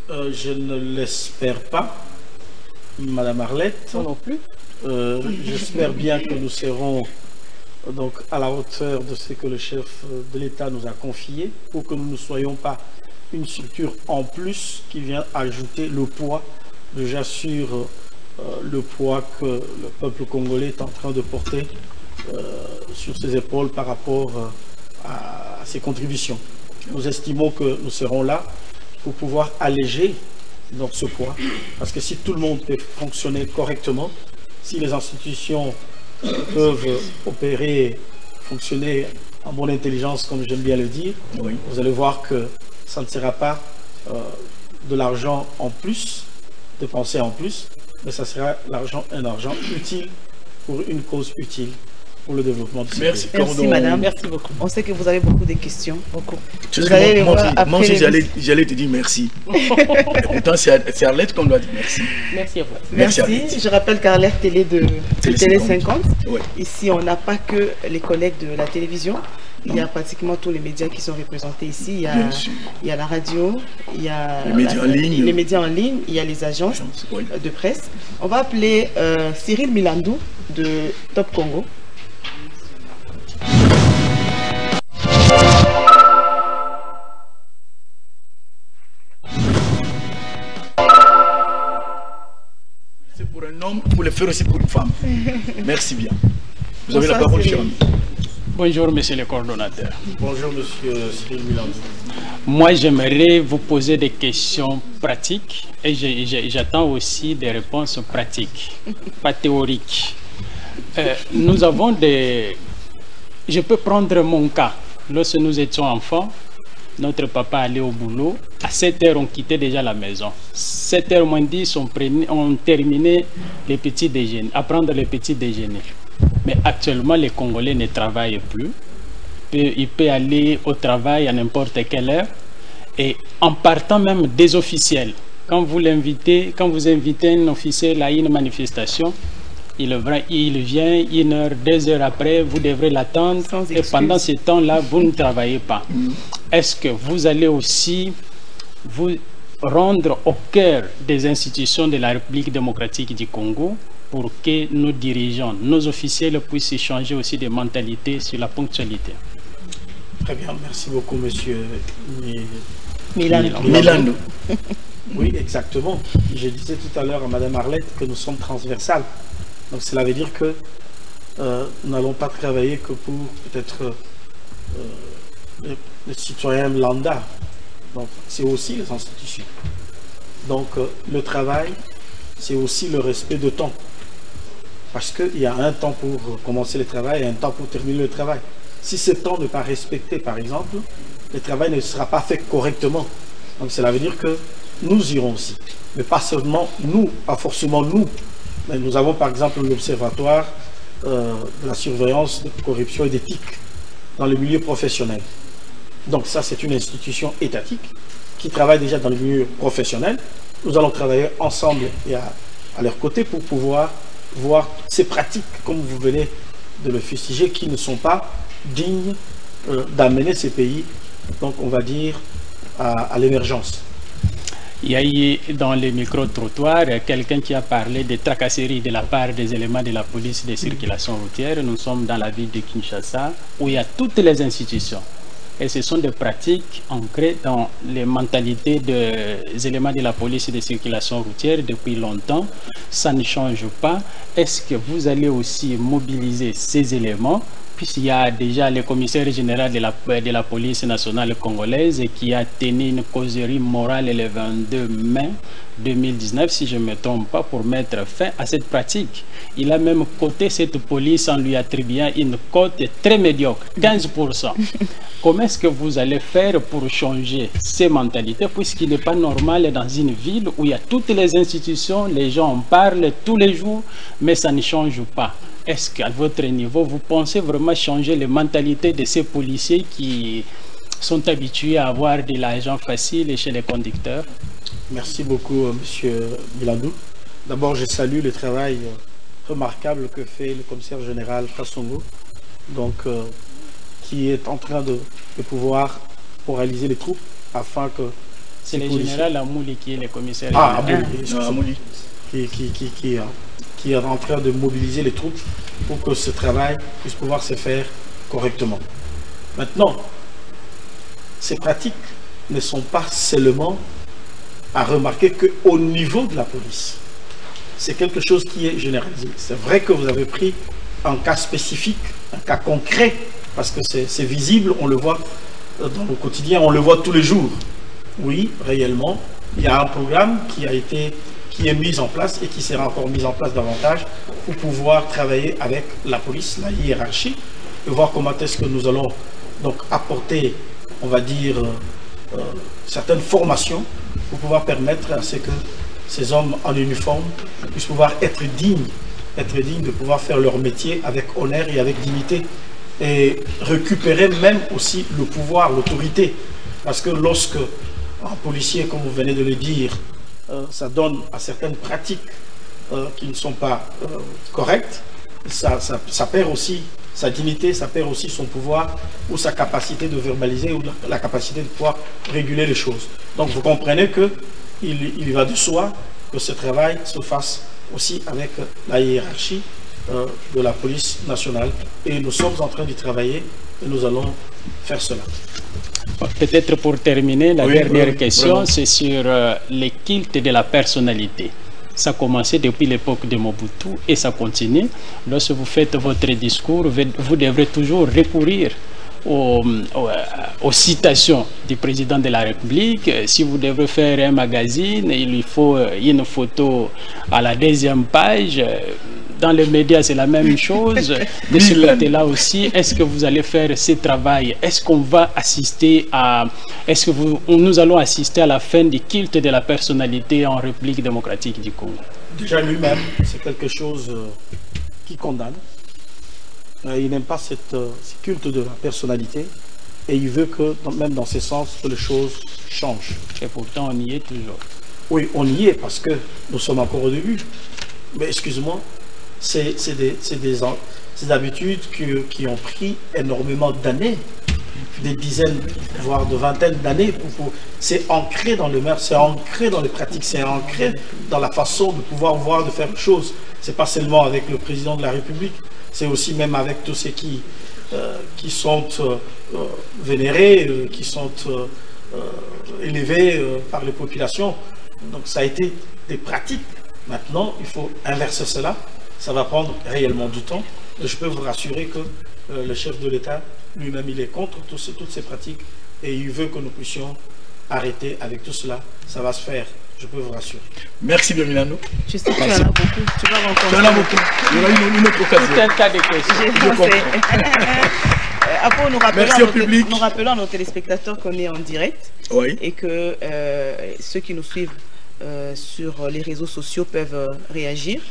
Je ne l'espère pas, Madame Arlette. Non plus. J'espère bien que nous serons donc à la hauteur de ce que le chef de l'État nous a confié, pour que nous ne soyons pas une structure en plus qui vient ajouter le poids, j'assure, le poids que le peuple congolais est en train de porter sur ses épaules par rapport à ses contributions. Nous estimons que nous serons là pour pouvoir alléger donc ce poids, parce que si tout le monde peut fonctionner correctement, si les institutions peuvent opérer, fonctionner en bonne intelligence, comme j'aime bien le dire, vous allez voir que ça ne sera pas de l'argent en plus, dépensé en plus, mais ça sera un argent utile pour une cause utile pour le développement du Merci, madame. Merci beaucoup. On sait que vous avez beaucoup de questions. Beaucoup. Moi aussi, j'allais te dire merci. Et pourtant, c'est Arlette qu'on doit dire merci. Merci à vous. Merci. Je rappelle qu'Arlette Télé de Télé 50. Oui. Ici, on n'a pas que les collègues de la télévision. Il y a pratiquement tous les médias qui sont représentés ici. Il y a la radio, il y a les médias en ligne, il y a les agences de presse. On va appeler Cyril Milandou de Top Congo. homme, pour le faire aussi pour une femme. Merci bien. Vous avez la parole, cher ami. Bonjour, monsieur le coordonnateur. Bonjour, monsieur Cyril Milandou. Moi, j'aimerais vous poser des questions pratiques et j'attends aussi des réponses pratiques, pas théoriques. Nous avons des... Je peux prendre mon cas. Lorsque nous étions enfants, notre papa allait au boulot. À 7 h, on quittait déjà la maison. 7 h moins 10, on terminait les petits déjeuners, à prendre les petits déjeuners. Mais actuellement, les Congolais ne travaillent plus. Il peut aller au travail à n'importe quelle heure. Et en partant même des officiels, quand vous invitez un officiel à une manifestation, il vient 1 heure, 2 heures après, vous devrez l'attendre. Et pendant ce temps-là, vous ne travaillez pas. Est-ce que vous allez aussi vous rendre au cœur des institutions de la République démocratique du Congo pour que nos dirigeants, nos officiels puissent changer aussi de mentalité sur la ponctualité? Très bien, merci beaucoup, monsieur Milandou. Oui, exactement. Je disais tout à l'heure à madame Arlette que nous sommes transversales. Donc cela veut dire que nous n'allons pas travailler que pour peut-être les citoyens lambda. Donc c'est aussi les institutions. Donc le travail, c'est aussi le respect de temps. Parce qu'il y a un temps pour commencer le travail et un temps pour terminer le travail. Si ce temps n'est pas respecté, par exemple, le travail ne sera pas fait correctement. Donc cela veut dire que nous irons aussi. Mais pas seulement nous, pas forcément nous. Mais nous avons par exemple l'observatoire de la surveillance de corruption et d'éthique dans le milieu professionnel. Donc ça, c'est une institution étatique qui travaille déjà dans le milieu professionnel. Nous allons travailler ensemble et à leur côté pour pouvoir voir ces pratiques, comme vous venez de le fustiger, qui ne sont pas dignes d'amener ces pays, donc on va dire, à l'émergence. Il y a eu dans les micro-trottoirs quelqu'un qui a parlé de tracasseries de la part des éléments de la police de circulation routière. Nous sommes dans la ville de Kinshasa où il y a toutes les institutions. Et ce sont des pratiques ancrées dans les mentalités des éléments de la police de circulation routière depuis longtemps. Ça ne change pas. Est-ce que vous allez aussi mobiliser ces éléments? Puisqu'il y a déjà le commissaire général de la police nationale congolaise qui a tenu une causerie morale le 22 mai 2019, si je ne me trompe pas, pour mettre fin à cette pratique. Il a même coté cette police en lui attribuant une cote très médiocre, 15%. Comment est-ce que vous allez faire pour changer ces mentalités, puisqu'il n'est pas normal dans une ville où il y a toutes les institutions, les gens en parlent tous les jours, mais ça ne change pas? Est-ce qu'à votre niveau, vous pensez vraiment changer les mentalités de ces policiers qui sont habitués à avoir de l'argent facile chez les conducteurs? Merci beaucoup, monsieur Milandou. D'abord, je salue le travail remarquable que fait le commissaire général Kassongo, donc, qui est en train de pouvoir moraliser les troupes afin que... C'est le général Amouli qui est le commissaire Amouli, qui est en train de mobiliser les troupes pour que ce travail puisse pouvoir se faire correctement. Maintenant, ces pratiques ne sont pas seulement à remarquer qu'au niveau de la police. C'est quelque chose qui est généralisé. C'est vrai que vous avez pris un cas spécifique, un cas concret, parce que c'est visible, on le voit dans le quotidien, on le voit tous les jours. Oui, réellement, il y a un programme qui est mis en place et qui sera encore mis en place davantage pour pouvoir travailler avec la police, la hiérarchie, et voir comment est-ce que nous allons donc apporter, on va dire, certaines formations pour pouvoir permettre à ce que ces hommes en uniforme puissent pouvoir être dignes de pouvoir faire leur métier avec honneur et avec dignité, et récupérer même aussi le pouvoir, l'autorité. Parce que lorsque un policier, comme vous venez de le dire, ça donne à certaines pratiques qui ne sont pas correctes, ça perd aussi sa dignité, ça perd aussi son pouvoir ou sa capacité de verbaliser ou la capacité de pouvoir réguler les choses. Donc vous comprenez qu'il va de soi que ce travail se fasse aussi avec la hiérarchie de la police nationale. Et nous sommes en train d'y travailler et nous allons faire cela. Peut-être pour terminer, la dernière question, c'est sur les cultes de la personnalité. Ça a commencé depuis l'époque de Mobutu et ça continue. Lorsque vous faites votre discours, vous devrez toujours recourir aux citations du président de la République. Si vous devez faire un magazine, il lui faut une photo à la 2e page. Dans les médias, c'est la même chose. De ce côté-là aussi, est-ce que vous allez faire ce travail? Est-ce qu'on va assister à... Est-ce que nous allons assister à la fin du culte de la personnalité en République démocratique du Congo? Déjà lui-même, c'est quelque chose qui condamne. Il n'aime pas ce culte de la personnalité et il veut que, même dans ce sens, que les choses changent. Et pourtant, on y est toujours. Oui, on y est parce que nous sommes encore au début. Mais excuse-moi, c'est des habitudes qui ont pris énormément d'années, des dizaines, voire de vingtaines d'années. C'est ancré dans le mœurs, c'est ancré dans les pratiques, c'est ancré dans la façon de pouvoir voir, de faire les choses. C'est pas seulement avec le président de la République, c'est aussi même avec tous ceux qui sont vénérés, qui sont élevés par les populations. Donc ça a été des pratiques. Maintenant, il faut inverser cela. Ça va prendre réellement du temps. Et je peux vous rassurer que le chef de l'État, lui-même, il est contre toutes ces pratiques et il veut que nous puissions arrêter avec tout cela. Ça va se faire, je peux vous rassurer. Merci bien, Milano. Je sais que tu en as beaucoup. Tu vas rencontrer. Tu en as beaucoup. Il y aura une autre occasion. Tout un tas de questions. Après, nous rappelons à nos téléspectateurs qu'on est en direct et que ceux qui nous suivent sur les réseaux sociaux peuvent réagir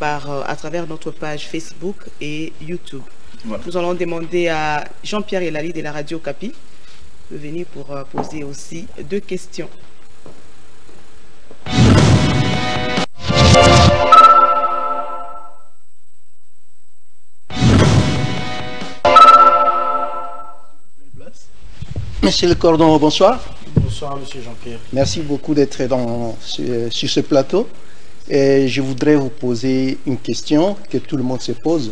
à travers notre page Facebook et YouTube. Voilà. Nous allons demander à Jean-Pierre Elali de la Radio Capi de venir pour poser aussi 2 questions. Monsieur le Cordon, bonsoir. Bonsoir, monsieur Jean-Pierre. Merci beaucoup d'être sur ce plateau. Et je voudrais vous poser une question que tout le monde se pose.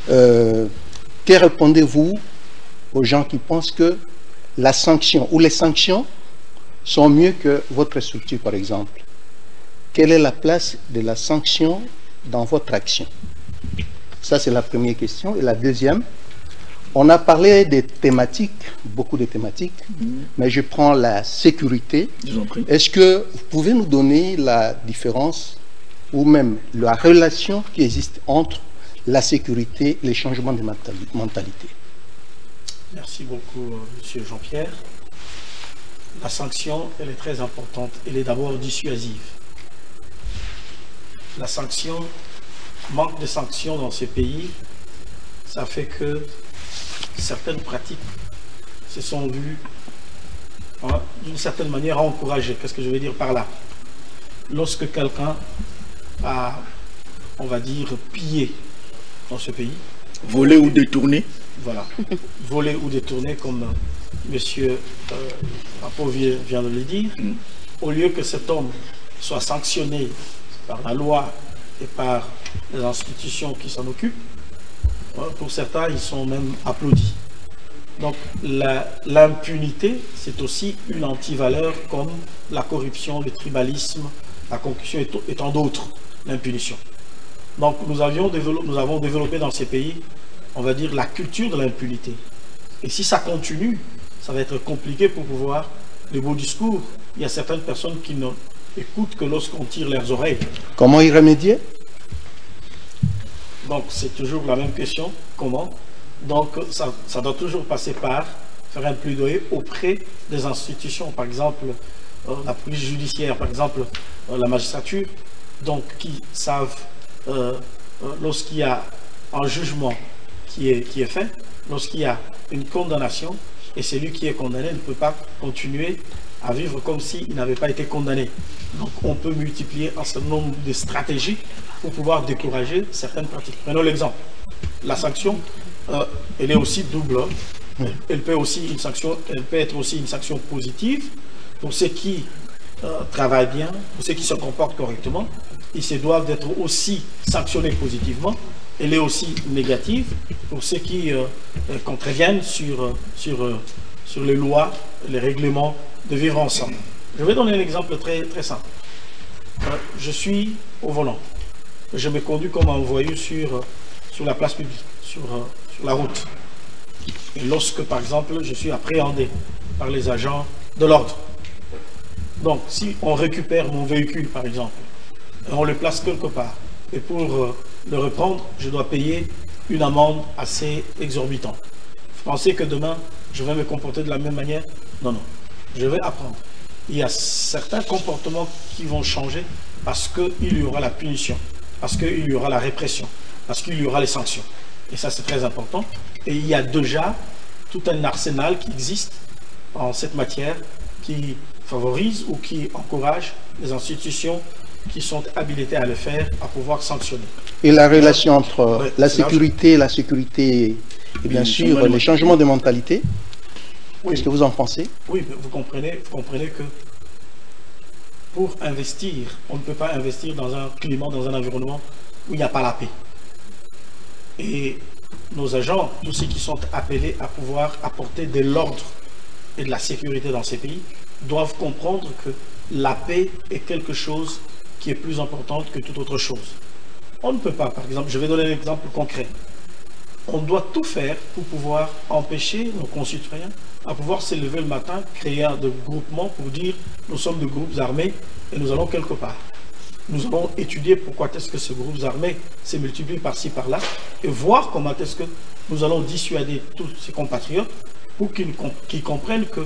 Que répondez-vous aux gens qui pensent que la sanction ou les sanctions sont mieux que votre structure, par exemple? Quelle est la place de la sanction dans votre action? Ça, c'est la première question. Et la deuxième, on a parlé des thématiques, beaucoup de thématiques, mais je prends la sécurité. Est-ce que vous pouvez nous donner la différence ou même la relation qui existe entre la sécurité et les changements de mentalité? Merci beaucoup, monsieur Jean-Pierre. La sanction, elle est très importante. Elle est d'abord dissuasive. La sanction, manque de sanctions dans ces pays, ça fait que certaines pratiques se sont vues d'une certaine manière encouragées. Qu'est-ce que je veux dire par là? Lorsque quelqu'un a, on va dire, pillé dans ce pays, volé ou détourné, voilà, volé ou détourné, comme monsieur Apo vient de le dire, au lieu que cet homme soit sanctionné par la loi et par les institutions qui s'en occupent, pour certains, ils sont même applaudis. Donc l'impunité, c'est aussi une antivaleur comme la corruption, le tribalisme, la concussion et tant d'autres, l'impunition. Donc nous avons développé dans ces pays, on va dire, la culture de l'impunité. Et si ça continue, ça va être compliqué pour pouvoir, les beaux discours, il y a certaines personnes qui ne écoutent que lorsqu'on tire leurs oreilles. Comment y remédier? Donc c'est toujours la même question, comment? Donc ça doit toujours passer par faire un plaidoyer auprès des institutions, par exemple la police judiciaire, par exemple la magistrature, donc qui savent lorsqu'il y a un jugement qui est fait, lorsqu'il y a une condamnation, et celui qui est condamné ne peut pas continuer à vivre comme s'il n'avait pas été condamné. Donc on peut multiplier un certain nombre de stratégies pour pouvoir décourager certaines pratiques. Prenons l'exemple. La sanction, elle est aussi double. Elle peut être aussi une sanction positive pour ceux qui travaillent bien, pour ceux qui se comportent correctement. Ils se doivent d'être aussi sanctionnés positivement. Elle est aussi négative pour ceux qui contreviennent sur les lois, les règlements de vivre ensemble. Je vais donner un exemple très, très simple. je suis au volant. Je me conduis comme un voyou sur la place publique, sur la route. Et lorsque, par exemple, je suis appréhendé par les agents de l'ordre. Donc, si on récupère mon véhicule, par exemple, et on le place quelque part, et pour le reprendre, je dois payer une amende assez exorbitante. Vous pensez que demain, je vais me comporter de la même manière? Non, non. Je vais apprendre. Il y a certains comportements qui vont changer parce qu'il y aura la punition, parce qu'il y aura la répression, parce qu'il y aura les sanctions. Et ça, c'est très important. Et il y a déjà tout un arsenal qui existe en cette matière qui favorise ou qui encourage les institutions qui sont habilitées à le faire, à pouvoir sanctionner. Et la relation entre la sécurité et bien sûr les changements de mentalité, qu'est-ce que vous en pensez? Oui, vous comprenez que pour investir, on ne peut pas investir dans un climat, dans un environnement où il n'y a pas la paix. Et nos agents, tous ceux qui sont appelés à pouvoir apporter de l'ordre et de la sécurité dans ces pays, doivent comprendre que la paix est quelque chose qui est plus importante que toute autre chose. On ne peut pas, par exemple, je vais donner un exemple concret. On doit tout faire pour pouvoir empêcher nos concitoyens à pouvoir se lever le matin, créer un groupement pour dire nous sommes de groupes armés et nous allons quelque part. Nous allons étudier pourquoi est-ce que ces groupes armés se multiplient par-ci, par-là et voir comment est-ce que nous allons dissuader tous ces compatriotes pour qu'ils comprennent que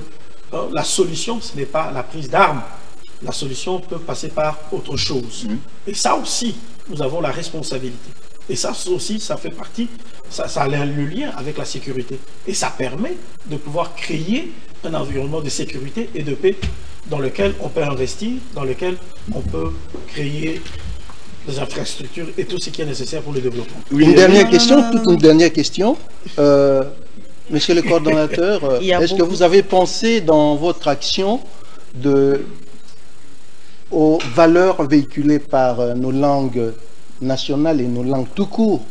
la solution, ce n'est pas la prise d'armes. La solution peut passer par autre chose. Et ça aussi, nous avons la responsabilité. Et ça aussi, ça fait partie, ça a le lien avec la sécurité. Et ça permet de pouvoir créer un environnement de sécurité et de paix dans lequel on peut investir, dans lequel on peut créer des infrastructures et tout ce qui est nécessaire pour le développement. Une dernière question, toute une dernière question. Monsieur le coordonnateur, est-ce que vous avez pensé dans votre action aux valeurs véhiculées par nos langues nationales et nos langues tout court?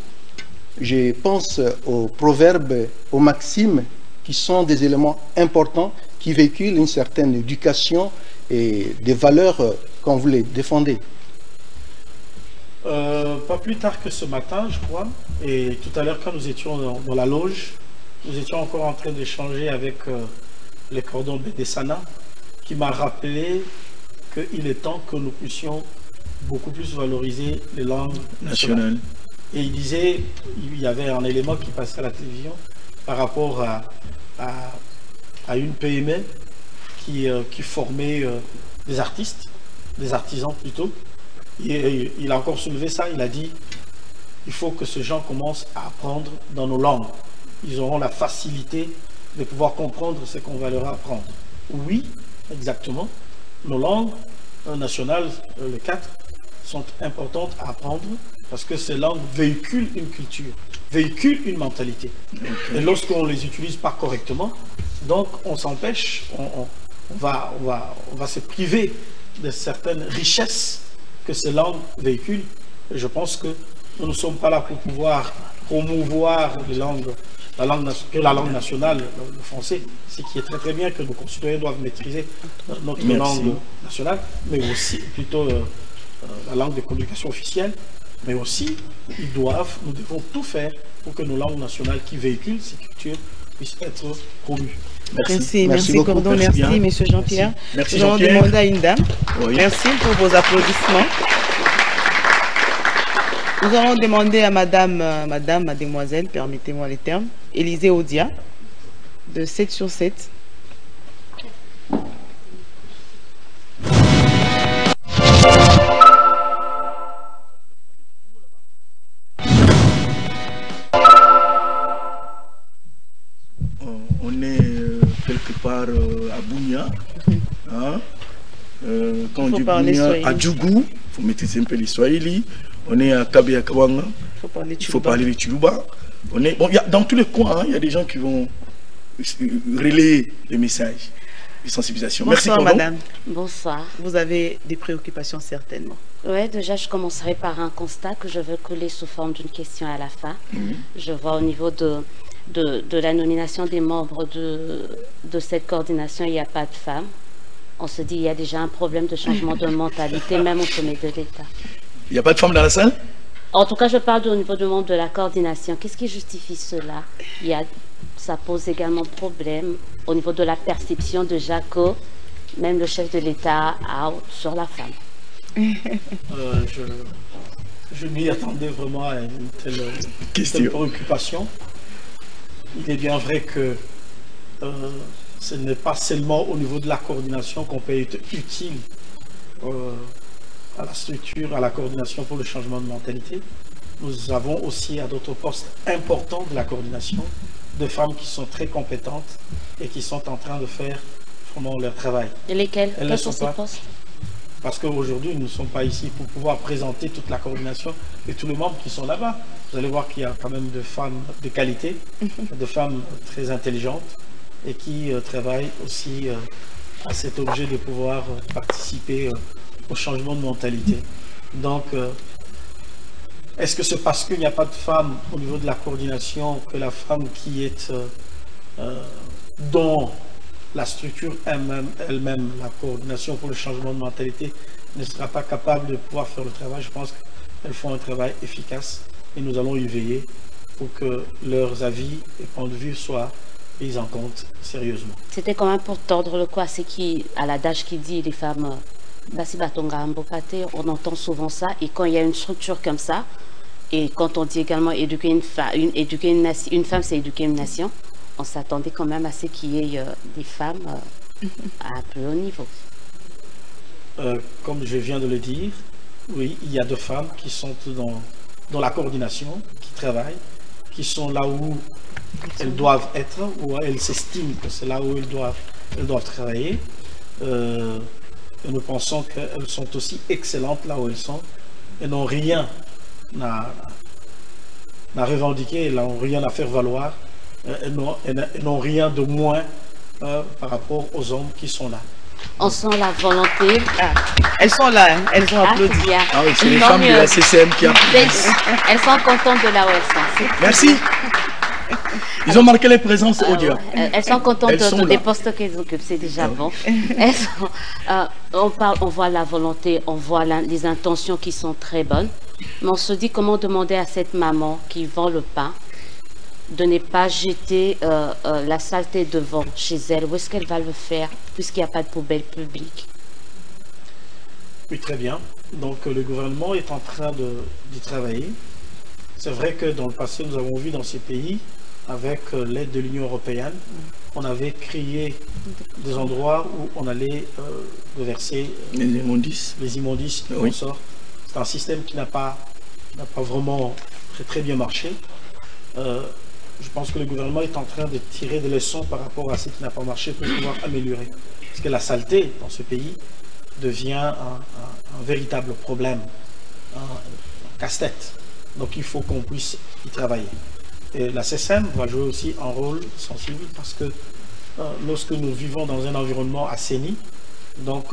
Je pense aux proverbes, aux maximes, qui sont des éléments importants qui véhiculent une certaine éducation et des valeurs quand vous les défendez. Pas plus tard que ce matin, je crois, et tout à l'heure quand nous étions dans la loge, nous étions encore en train d'échanger avec le cordon Bédessana, qui m'a rappelé qu'il est temps que nous puissions beaucoup plus valoriser les langues nationales. Et il disait, il y avait un élément qui passait à la télévision par rapport à une PME qui formait des artistes, des artisans plutôt. Et il a encore soulevé ça, il a dit, il faut que ces gens commencent à apprendre dans nos langues. Ils auront la facilité de pouvoir comprendre ce qu'on va leur apprendre. Oui, exactement. Nos langues nationales, les 4, sont importantes à apprendre parce que ces langues véhiculent une culture, véhiculent une mentalité. Et lorsqu'on ne les utilise pas correctement, donc on s'empêche, on va se priver de certaines richesses que ces langues véhiculent. Et je pense que nous ne sommes pas là pour pouvoir promouvoir la langue nationale, le français, ce qui est très très bien que nos concitoyens doivent maîtriser notre langue nationale, mais aussi plutôt la langue de communication officielle, mais aussi nous devons tout faire pour que nos langues nationales qui véhiculent ces cultures puissent être promues. Merci Cordon, merci Monsieur Jean-Pierre. Nous allons demander à une dame. Merci pour vos applaudissements. Nous allons demander à mademoiselle, permettez-moi les termes, Élisée Odia, de 7 sur 7. On est quelque part à Bounia. Hein? Quand on dit Bounia, à Djougou, il faut maîtriser un peu les Swahili. On est à Kabea Kawanga, il faut parler les Tchoulouba. Dans tous les coins, il y a des gens qui vont relayer les messages de sensibilisation. Bonsoir, merci, madame. Bonsoir. Vous avez des préoccupations certainement. Oui, déjà, je commencerai par un constat que je veux coller sous forme d'une question à la fin. Je vois au niveau de la nomination des membres de cette coordination, il n'y a pas de femmes. On se dit il y a déjà un problème de changement de mentalité, même au sommet de l'État. Il n'y a pas de femmes dans la salle? En tout cas, je parle au niveau du monde de la coordination. Qu'est-ce qui justifie cela? Ça pose également problème au niveau de la perception de Jaco, même le chef de l'État, sur la femme. Je m'y attendais vraiment à une telle préoccupation. Il est bien vrai que ce n'est pas seulement au niveau de la coordination qu'on peut être utile à la structure, à la coordination pour le changement de mentalité. Nous avons aussi à d'autres postes importants de la coordination de femmes qui sont très compétentes et qui sont en train de faire vraiment leur travail. Et lesquelles? Quels sont ces postes? Parce qu'aujourd'hui, nous ne sommes pas ici pour pouvoir présenter toute la coordination et tous les membres qui sont là-bas. Vous allez voir qu'il y a quand même de femmes de qualité, de femmes très intelligentes et qui travaillent aussi à cet objet de pouvoir participer au changement de mentalité. Donc, est-ce que c'est parce qu'il n'y a pas de femmes au niveau de la coordination que la femme qui est dans la structure elle-même, la coordination pour le changement de mentalité, ne sera pas capable de pouvoir faire le travail? Je pense qu'elles font un travail efficace et nous allons y veiller pour que leurs avis et points de vue soient pris en compte sérieusement. C'était quand même pour tordre le quoi, c'est qui, à l'adage qui dit les femmes, on entend souvent ça, et quand il y a une structure comme ça, et quand on dit également éduquer une femme, c'est éduquer une nation, on s'attendait quand même à ce qu'il y ait des femmes à un plus haut niveau. Comme je viens de le dire, oui, il y a deux femmes qui sont dans la coordination, qui travaillent, qui sont là où elles doivent être, où elles s'estiment que c'est là où elles doivent travailler. Et nous pensons qu'elles sont aussi excellentes là où elles sont et n'ont rien à revendiquer, elles n'ont rien à faire valoir, elles n'ont rien de moins par rapport aux hommes qui sont là. On sent la volonté. Elles sont là, hein, elles ont applaudi. Ah oui, c'est les femmes de la CCM qui applaudissent. Elles sont contentes de là où elles sont. Merci. Ils ont marqué les présences au Dieu. Elles sont contentes des postes qu'elles occupent, c'est déjà bon. On voit la volonté, on voit les intentions qui sont très bonnes, mais on se dit comment demander à cette maman qui vend le pain de ne pas jeter la saleté devant chez elle. Où est-ce qu'elle va le faire puisqu'il n'y a pas de poubelle publique? Oui, très bien. Donc le gouvernement est en train d'y travailler. C'est vrai que dans le passé, nous avons vu dans ces pays, avec l'aide de l'Union européenne, on avait créé des endroits où on allait verser les immondices qui en sortent. C'est un système qui n'a pas vraiment très bien marché. Je pense que le gouvernement est en train de tirer des leçons par rapport à ce qui n'a pas marché pour pouvoir améliorer. Parce que la saleté dans ce pays devient un véritable problème, un casse-tête. Donc il faut qu'on puisse y travailler. Et la CCM va jouer aussi un rôle sensible parce que lorsque nous vivons dans un environnement assaini, donc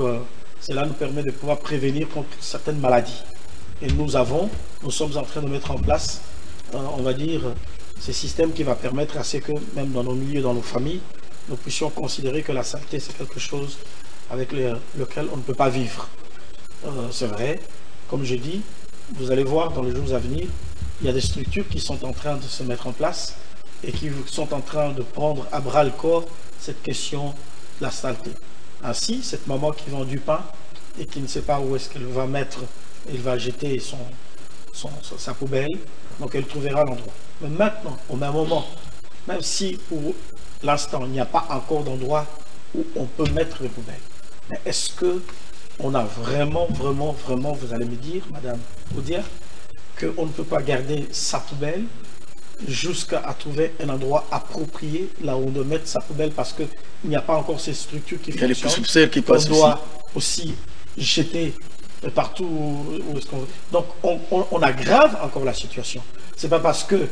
cela nous permet de pouvoir prévenir contre certaines maladies. Et nous sommes en train de mettre en place, on va dire, ce système qui va permettre à ce que, même dans nos milieux, dans nos familles, nous puissions considérer que la saleté, c'est quelque chose avec lequel on ne peut pas vivre. C'est vrai, comme je dis, vous allez voir dans les jours à venir, il y a des structures qui sont en train de se mettre en place et qui sont en train de prendre à bras le corps cette question de la saleté. Ainsi, cette maman qui vend du pain et qui ne sait pas où est-ce qu'elle va mettre, elle va jeter sa poubelle, donc elle trouvera l'endroit. Mais maintenant, au même moment, même si pour l'instant, il n'y a pas encore d'endroit où on peut mettre les poubelles, mais est-ce que on a vraiment, vous allez me dire, Madame Audière, qu'on ne peut pas garder sa poubelle jusqu'à trouver un endroit approprié là où on doit mettre sa poubelle parce qu'il n'y a pas encore ces structures qui fonctionnent. On doit aussi jeter partout où est-ce qu'on veut. Donc on aggrave encore la situation. C'est pas parce que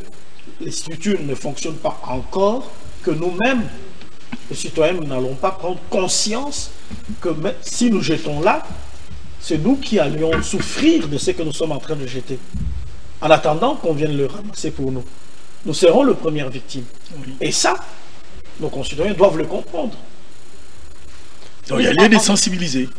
les structures ne fonctionnent pas encore que nous-mêmes, les citoyens, nous n'allons pas prendre conscience que si nous jetons là, c'est nous qui allions souffrir de ce que nous sommes en train de jeter. En attendant qu'on vienne le ramasser pour nous. Nous serons les premières victimes. Oui. Et ça, nos concitoyens doivent le comprendre. Donc il y a lieu de sensibiliser.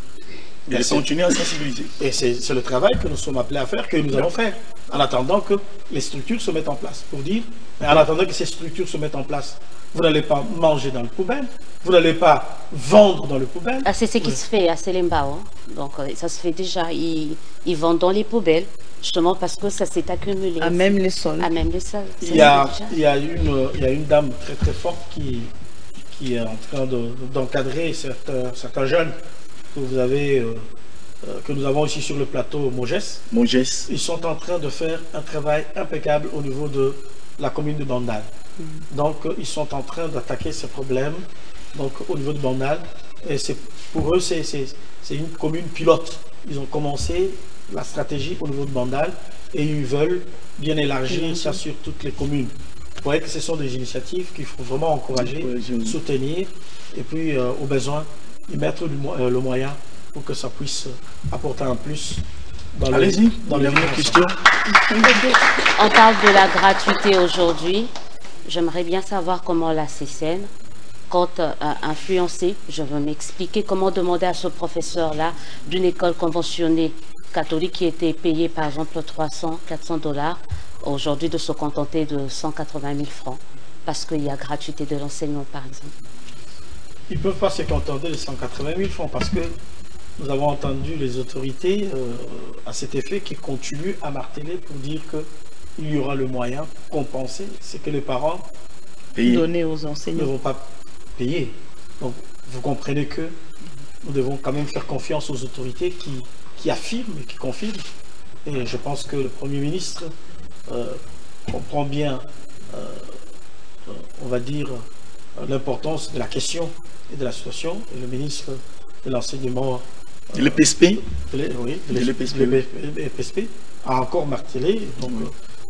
Et de continuer à sensibiliser. Et c'est le travail que nous sommes appelés à faire, que nous allons faire, en attendant que les structures se mettent en place. Pour dire, mais en attendant que ces structures se mettent en place, vous n'allez pas manger dans le poubelle, vous n'allez pas vendre dans le poubelle. Ah, c'est ce qui se fait à Selembao. Donc ça se fait déjà. Ils vendent dans les poubelles, justement parce que ça s'est accumulé. À même les sols. À même les sols. Il y a une dame très très forte qui est en train d'encadrer certains jeunes que vous avez, que nous avons ici sur le plateau Moges. Ils sont en train de faire un travail impeccable au niveau de la commune de Bandal. Donc ils sont en train d'attaquer ces problèmes donc, au niveau de Bandal. Et pour eux, c'est une commune pilote. Ils ont commencé la stratégie au niveau de Bandal et ils veulent bien élargir ça sur toutes les communes. Vous voyez que ce sont des initiatives qu'il faut vraiment encourager, soutenir et puis au besoin y mettre le moyen pour que ça puisse apporter un plus dans les questions. On parle de la gratuité aujourd'hui. J'aimerais bien savoir comment la CCN compte influencer. Je veux m'expliquer comment demander à ce professeur-là d'une école conventionnée catholique qui était payée par exemple 300, 400 $, aujourd'hui de se contenter de 180 000 francs parce qu'il y a gratuité de l'enseignement par exemple. Ils ne peuvent pas se contenter de 180 000 francs parce que nous avons entendu les autorités à cet effet qui continuent à marteler pour dire qu'il y aura le moyen pour compenser ce que les parents donner aux enseignants ne vont pas payer. Donc vous comprenez que nous devons quand même faire confiance aux autorités qui affirment et qui confirment. Et je pense que le Premier ministre comprend bien, on va dire, l'importance de la question et de la situation. Et le ministre de l'enseignement de l'EPSP a encore martelé. Donc,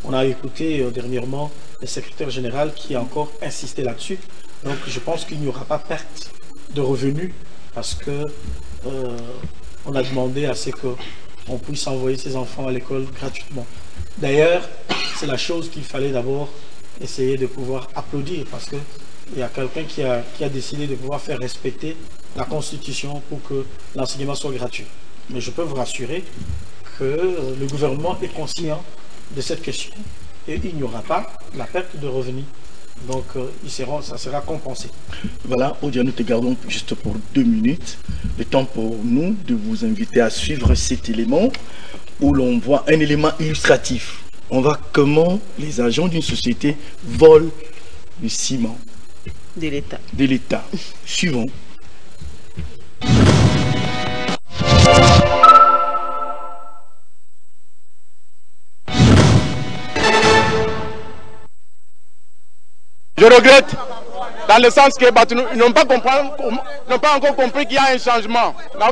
on a écouté dernièrement le secrétaire général qui a encore insisté là-dessus. Donc je pense qu'il n'y aura pas perte de revenus parce que on a demandé à ce qu'on puisse envoyer ses enfants à l'école gratuitement. D'ailleurs, c'est la chose qu'il fallait d'abord essayer de pouvoir applaudir parce qu'il y a quelqu'un qui a décidé de pouvoir faire respecter la Constitution pour que l'enseignement soit gratuit. Mais je peux vous rassurer que le gouvernement est conscient de cette question et il n'y aura pas la perte de revenus. Donc ça sera compensé. Voilà, Odia, nous te gardons juste pour 2 minutes. Le temps pour nous de vous inviter à suivre cet élément où l'on voit un élément illustratif. On voit comment les agents d'une société volent le ciment de l'État. De l'État. Suivons. Je regrette, dans le sens que ils n'ont pas encore compris qu'il y a un changement. Alors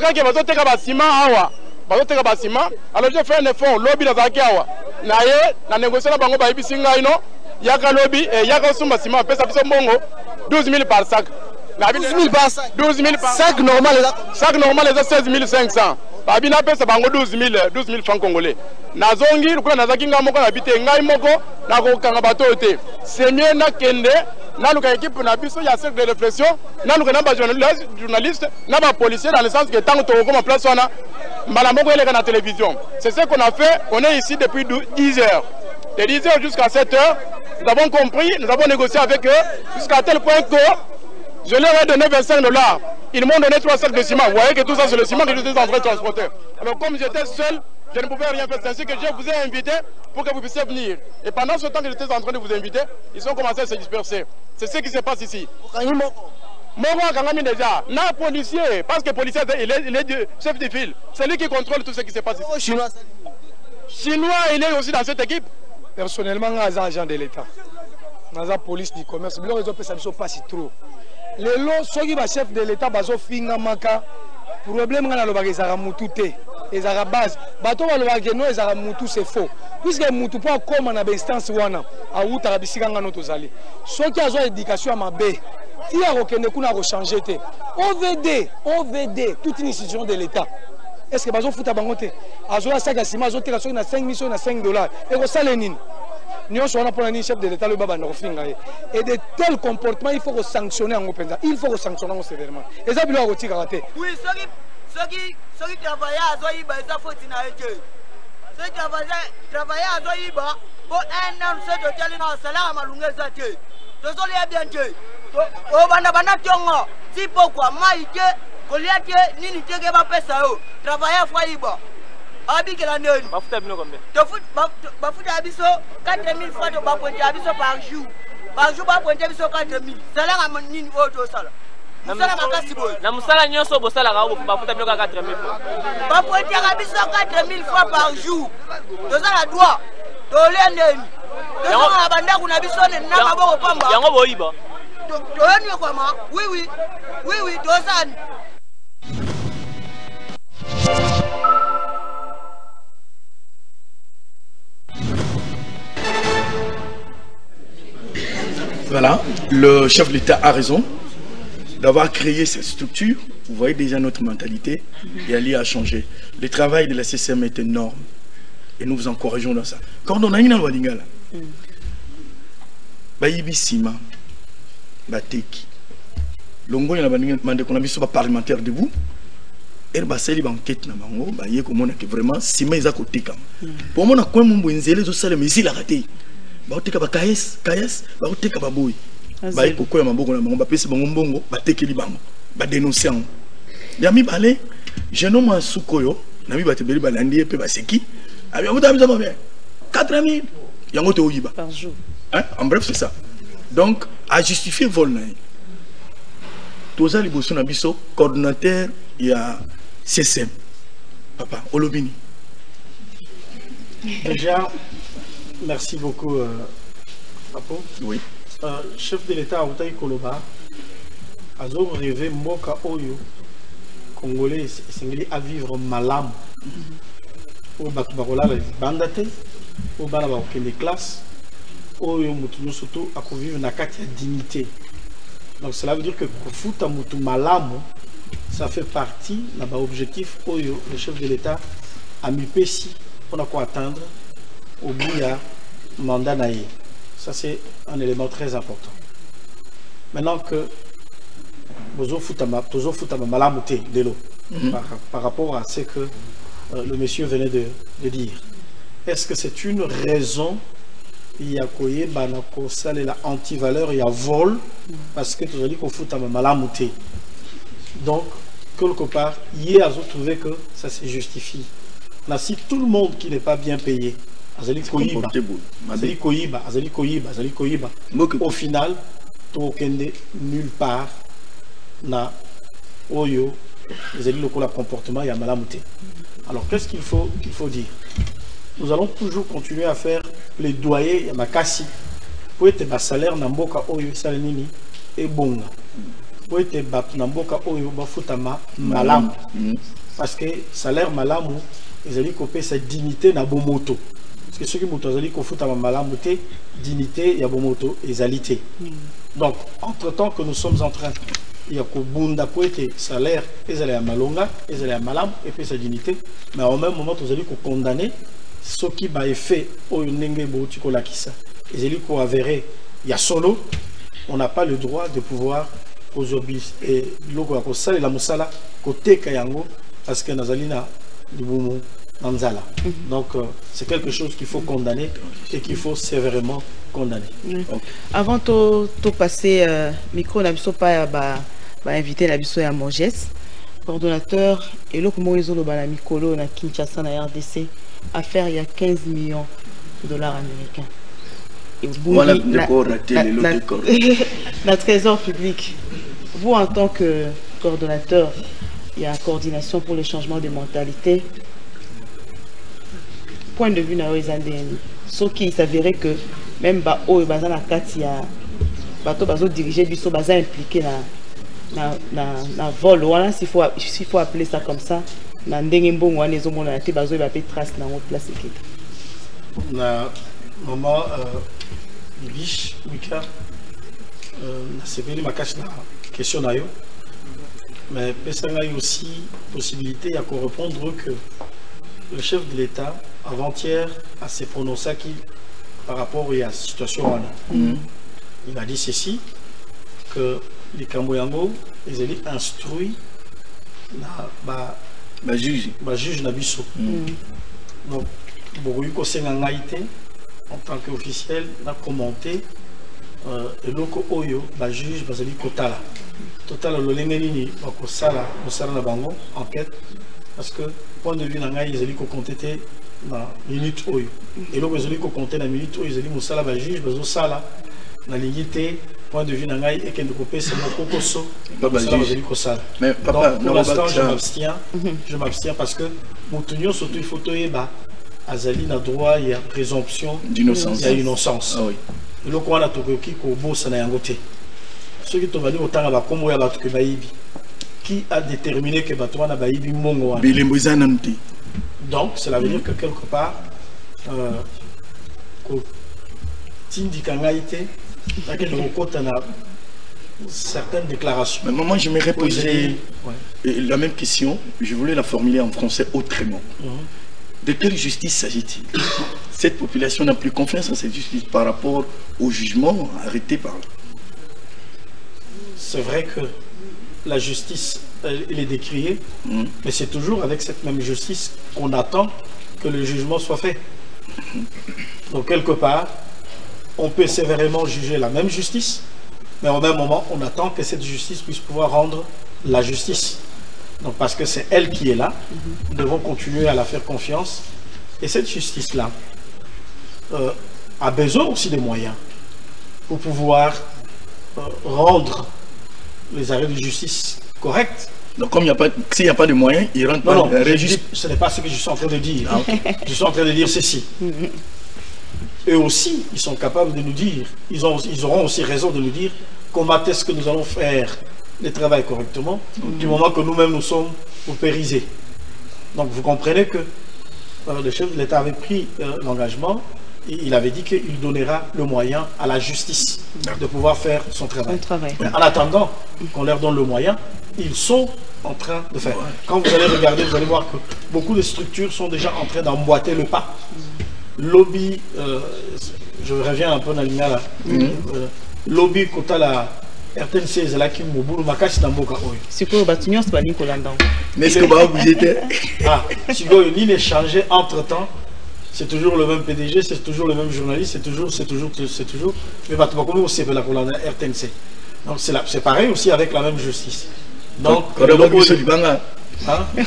j'ai fait un effort, lobby dans la Kiawa. Na négocié la bango ba ibisinga ino, yaka lobby et yaka sumba ciment, pesa biso mbongo 12 000 par sac. 12 000 par sac. 12 000 par sac normal est 16 500. Babina pesa bango 12 000 francs congolais. Nazongi lukula nazaki ngamo kana bite ngai moko na ko kanga bato te. C'est mieux na kende na luka équipe na biso ya cercle de réflexion, na luka na ba journaliste, na ba policier dans le sens que tant to comme place wana mbala moko ele kana télévision. C'est ce qu'on a fait, on est ici depuis 10 heures. De 10 heures jusqu'à 7 heures, nous avons compris, nous avons négocié avec eux jusqu'à tel point que je leur ai donné 25 $. Ils m'ont donné 3 sacs de ciment. Vous voyez que tout ça, c'est le ciment que je suis en train de transporter. Alors, comme j'étais seul, je ne pouvais rien faire. C'est ainsi que je vous ai invité pour que vous puissiez venir. Et pendant ce temps que j'étais en train de vous inviter, ils ont commencé à se disperser. C'est ce qui se passe ici. Moi, déjà, na policier, parce que le policier, il est chef de file. C'est lui qui contrôle tout ce qui se passe ici. Chinois, il est aussi dans cette équipe. Personnellement, je suis agent de l'État. Dans la police du commerce, ils ont pas si trop. Les lots, ceux qui sont chef de l'État, ils ont fait un problème. Ils ont mututé. Ils ont base. Ils ont mutu, c'est faux. Puisque mutu pas comme dans l'instance wana, à où tu as bisika ngano tozali. Ceux qui ont éducation à ma baie, qui a reconnu qu'on a changé. OVD, toute une institution de l'État. est-ce que bazo futa bango te azo ya saka sima azo teka soki na 5 000 na 5 $, et ko sale nini nyonso wana pona ni chef de l'état le baba na kofinga ye, et de tels comportements il faut ko sanctionner yango penza, il faut ko sanctionner yango sévèrement eza bilo ko tika te. Oui, soki travailler azo yiba eza faute na ete, soki travailler azo yiba po un an se to tali na salaire malunga eza te, tozoli ya bien te o bana tiongo si pourquoi maïke koliate nini teke ba pesa yo travailler fois yiba abike la neni bafuta bino combien bafuta abiso 4 000 fois to ba pointe abiso par jour ba pointe abiso 4 000 salaire nini auto sala musala makasi boy na musala nyonso bosala ka bafuta bino 4 000 fois ba pointe abiso 4 000 fois par jour tozala droit tole neni tozala banda kuna biso ne na maboko pamba yango boyiba toyoni kwa ma oui tozani. Voilà, le chef de l'État a raison d'avoir créé cette structure. Vous voyez déjà notre mentalité et elle y a changé. Le travail de la CCM est énorme et nous vous encourageons dans ça. Quand on a une loi lingala, bayibi sima, bateki, longo yana bande qu'on a vu parlementaire debout, et baseli banquette na bango, baye comme on a que vraiment sima isa côté kam. Pour moi on a quoi mon bonzele zo sale mais il a raté. Baoteka ba kayes baoteka ba boy baye kokoya maboko na bango ba pesi bango mbongo batekeli bango ba dénoncer en ya mi balé jeune homme sukoyo na mi batebeli balandi pe ba seki abi amuta bizama bien 4 000 yango te oyiba par jour, hein, en bref c'est ça. Donc à justifier vol na toza liboso na biso coordinateur ya CCM papa Olobini. Déjà, merci beaucoup, Papo. Oui. Chef de l'État Aoutaï Koloba, Azo rêvé Moka Oyo, Congolais, c'est à vivre malam. Au Batubarola, la bandate, au Balaba, les classes, Oyo Moutou surtout à vivre na katia dignité. Donc cela veut dire que Kofuta Moutou malam, ça fait partie, là-bas, objectif, Oyo, le chef de l'État, a mis Pessi, on a quoi attendre. Au bout il y a mandat naïe. Ça c'est un élément très important. Maintenant que Bozo Futama Malamouté de l'eau par rapport à ce que le monsieur venait de dire, est-ce que c'est une raison il y a quoi banako sale la anti-valeur il y a vol parce que tu as dit qu'on Futama Malamouté. Donc quelque part hier a trouvé que ça se justifie. Là, si tout le monde qui n'est pas bien payé Azali Koyiba. Au final, Tokende nulle part na Oyo, Azali Lokola comportement ya malamouté. Alors qu'est-ce qu'il faut dire? Nous allons toujours continuer à faire plaidoyer ya makasi pour être bas salaire na mboka Oyo salenini et bonga. Pour être bas na mboka Oyo ba futama malam. Parce que salaire malamu Azali kopé sa dignité na bomoto. Parce que ceux qui m'ont dit qu'on fout à malamouté, dignité, il y a bomoto et zalité. Donc, entre-temps que nous sommes en train, il y a qu'au bunda poété, salaire, et ils allaient à malonga, et ils allaient à malam, et puis sa dignité. Mais au même moment, vous allez condamner ce qui va être fait au nenge boutiko la kisa. Ils allaient qu'on avéré, il y a solo, on n'a pas le droit de pouvoir aux obis et l'oko à kosala et la musala côté kayango parce que nazalina du boumou. Donc c'est quelque chose qu'il faut condamner et qu'il faut sévèrement condamner. Avant de passer micro, on pas inviter la biso à Morges, coordonnateur et le Moïsolo Mikolo na Kinshasa na RDC à faire il y a 15 millions de dollars américains. Et voilà le trésor public. Vous en tant que coordonnateur, il y a coordination pour le changement de mentalité. Point de vue na Oezandeni, sauf qu'il s'avérait que même Bao et Bazana Katia, Bato Bazo diriger biso Baza impliqué na vol, voilà s'il faut appeler ça comme ça, na ndenge mbongo wana ezo mona te Bazo ba pe trace na autre place ekita. Na maman Ibish Wika na seveli makashi na question na yo. Mais il y a aussi possibilité à répondre que le chef de l'État, avant-hier, a s'est prononcé par rapport à la situation. Il a dit ceci, que les Kamboyango, ils ont instruit le juge Nabiso. Donc, Bouruyuko Sengangaïté, en tant qu'officiel, a commenté et loko oyo, le juge Bazali Kotala. Total, le Lengenini, Bakosala, Moussala Nabango, enquête, parce que, point de vue Nangaï, ils ont compté dans minute oyo. Et là, ils ont compté dans minute oyo, ils ont dit Moussala, le juge Bazosala, dans l'unité, point de vue Nangaï, et qu'il y c'est mon Kokoso, mais papa, pour l'instant, je m'abstiens parce que Moutounion, surtout, il faut que Azali n'a droit, il y a présomption d'innocence. Il y a innocence. Ah oui. Et donc, on a tout qui est ceux qui ont dit autant à Congo qui a déterminé que Batouana Baïbi Mongo. Donc, cela veut dire que quelque part, certaines déclarations. Mais moi, j'aimerais poser la même question. Je voulais la formuler en français autrement. De quelle justice s'agit-il? Cette population n'a plus confiance en cette justice par rapport au jugement arrêté par là. C'est vrai que la justice, elle est décriée, mais c'est toujours avec cette même justice qu'on attend que le jugement soit fait. Donc quelque part, on peut sévèrement juger la même justice, mais au même moment, on attend que cette justice puisse pouvoir rendre la justice. Donc parce que c'est elle qui est là, nous devons continuer à la faire confiance. Et cette justice-là a besoin aussi des moyens pour pouvoir rendre les arrêts de justice corrects. Donc comme s'il n'y a pas de moyens, il rentre pas. Non, ce n'est pas ce que je suis en train de dire. Ah, okay. Je suis en train de dire ceci. Eux aussi, ils sont capables de nous dire, ils auront aussi raison de nous dire comment est-ce que nous allons faire le travail correctement du moment que nous-mêmes nous sommes paupérisés. Donc vous comprenez que le chef de l'État avait pris l'engagement, il avait dit qu'il donnera le moyen à la justice de pouvoir faire son travail. Mais en attendant qu'on leur donne le moyen, ils sont en train de faire. Quand vous allez regarder, vous allez voir que beaucoup de structures sont déjà en train d'emboîter le pas. Lobby, je reviens un peu dans l'image là, lobby quota la RTNC c'est là qui mobile makasi d'amboka oyo. C'est quoi Batunion c'est pas Nicolas Ndang. Mais est-ce que vous avez ah, si vous avez changé entre temps, c'est toujours le même PDG, c'est toujours le même journaliste, c'est toujours. Mais comment c'est la RTNC. Donc c'est pareil aussi avec la même justice. Donc il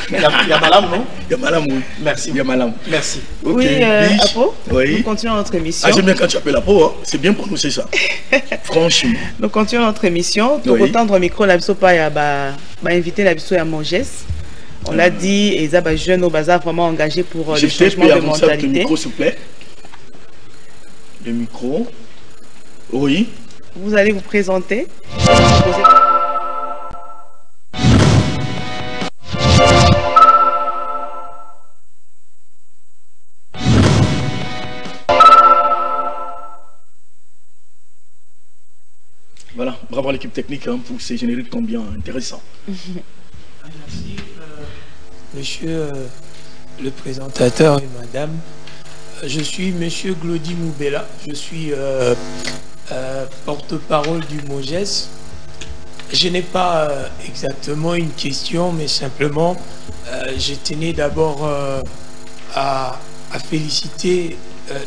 y a Malam, non? Il y a Malam, oui. Merci. Il y a Malam. Merci. Okay. Oui, Apo, nous continuons notre émission. Ah, j'aime bien quand tu appelles Apo, hein. C'est bien prononcé ça. Franchement. Nous continuons notre émission. Pour entendre le micro, la biso pa invité la biso à Monges. On l'a dit, et ça va jeune au bazar vraiment engagé pour le changement de mentalité. Le micro, s'il vous plaît. Le micro. Oui. Vous allez vous présenter. Voilà, bravo à l'équipe technique hein, pour ces génériques combien intéressants. Merci, monsieur le présentateur et madame. Je suis monsieur Glody Moubela, je suis porte-parole du MOGES. Je n'ai pas exactement une question, mais simplement, je tenais d'abord à féliciter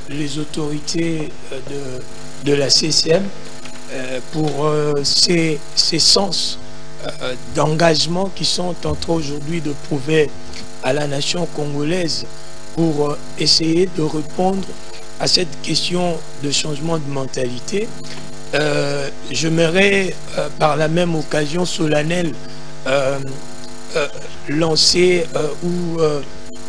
les autorités de la CCM pour ces sens d'engagement qui sont en train aujourd'hui de prouver à la nation congolaise pour essayer de répondre à cette question de changement de mentalité. J'aimerais par la même occasion solennelle lancer ou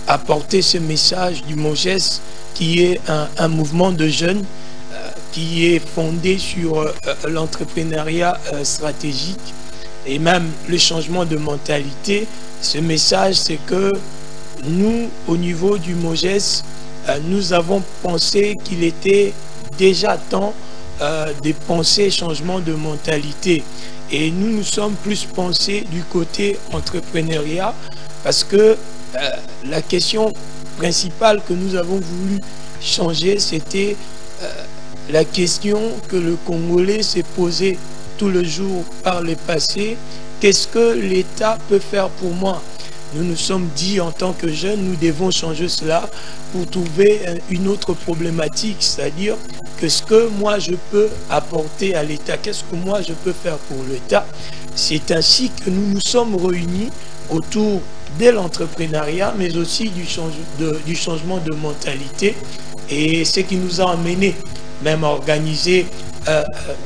apporter ce message du MOGES qui est un mouvement de jeunes qui est fondé sur l'entrepreneuriat stratégique et même le changement de mentalité. Ce message, c'est que nous, au niveau du MOGES, nous avons pensé qu'il était déjà temps des pensées, changement de mentalité. Et nous sommes plus pensés du côté entrepreneuriat parce que la question principale que nous avons voulu changer, c'était la question que le Congolais s'est posée tout le jour par le passé. Qu'est-ce que l'État peut faire pour moi? Nous nous sommes dit en tant que jeunes, nous devons changer cela pour trouver une autre problématique, c'est-à-dire que ce que moi je peux apporter à l'État, qu'est-ce que moi je peux faire pour l'État. C'est ainsi que nous nous sommes réunis autour de l'entrepreneuriat, mais aussi du changement de mentalité, et ce qui nous a amené même à organiser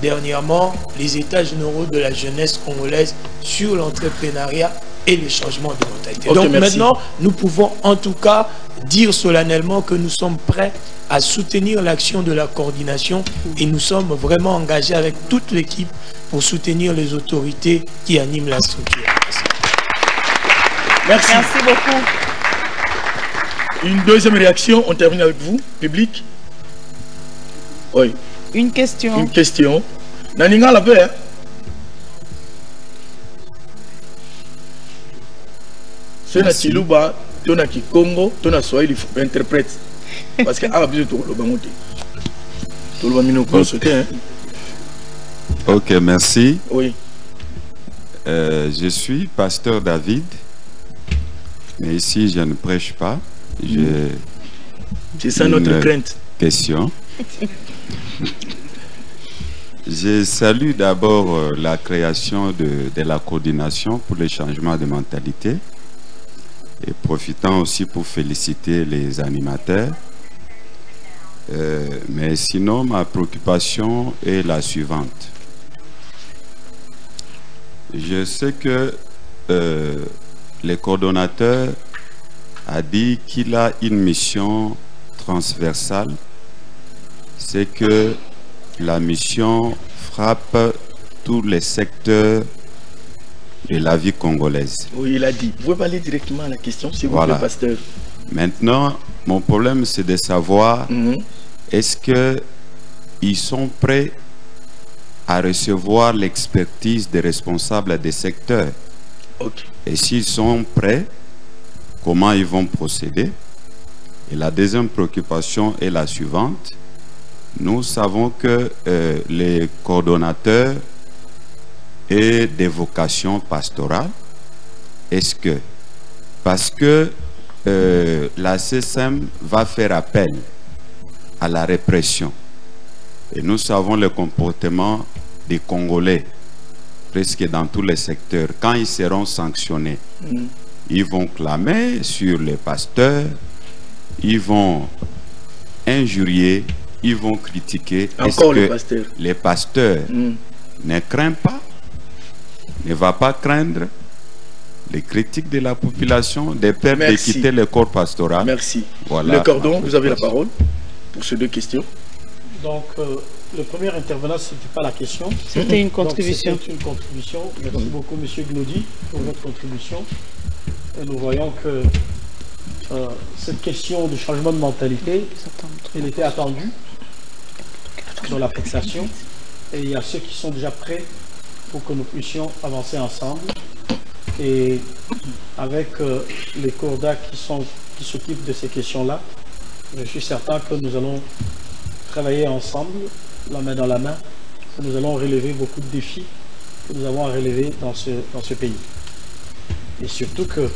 dernièrement les états généraux de la jeunesse congolaise sur l'entrepreneuriat et le changement de mentalité. Okay, donc merci. maintenant, nous pouvons en tout cas dire solennellement que nous sommes prêts à soutenir l'action de la coordination et nous sommes vraiment engagés avec toute l'équipe pour soutenir les autorités qui animent la structure. Merci. Merci beaucoup. Une deuxième réaction, on termine avec vous, public. Oui. Une question. Une question. Naninga la paix, hein? Ceux na Chiluba, ton na Kikongo, ton na Swahili, il faut interprète. Parce que a besoin de tout le monde. Tout le monde nous soutient. Ok, merci. Oui. Je suis pasteur David, mais ici je ne prêche pas. C'est ça notre crainte. Question. Je salue d'abord la création de la coordination pour le changement de mentalité et profitant aussi pour féliciter les animateurs. Mais sinon, ma préoccupation est la suivante. Je sais que le coordonnateur a dit qu'il a une mission transversale. C'est que la mission frappe tous les secteurs de la vie congolaise. Oui, il a dit. Vous pouvez parler directement à la question, s'il vous plaît, pasteur. Maintenant, mon problème, c'est de savoir est-ce qu'ils sont prêts à recevoir l'expertise des responsables des secteurs. Et s'ils sont prêts, comment ils vont procéder? Et la deuxième préoccupation est la suivante. Nous savons que les coordonnateurs et des vocations pastorales, est-ce que, parce que la CSM va faire appel à la répression, et nous savons le comportement des Congolais, presque dans tous les secteurs, quand ils seront sanctionnés, ils vont clamer sur les pasteurs, ils vont injurier, ils vont critiquer. Encore les pasteurs ne craignent pas, ne va pas craindre les critiques de la population, des pères de quitter le corps pastoral. Merci. Voilà. Le cordon, vous avez la parole pour ces deux questions. Donc, le premier intervenant, ce n'était pas la question. C'était une contribution. C'était une contribution. Merci beaucoup, M. Glody, pour votre contribution. Et nous voyons que cette question du changement de mentalité, elle était attendue dans la fixation. Et il y a ceux qui sont déjà prêts pour que nous puissions avancer ensemble. Et avec les CORDA qui s'occupent de ces questions-là, je suis certain que nous allons travailler ensemble, la main dans la main, et nous allons relever beaucoup de défis que nous avons à relever dans ce pays. Et surtout que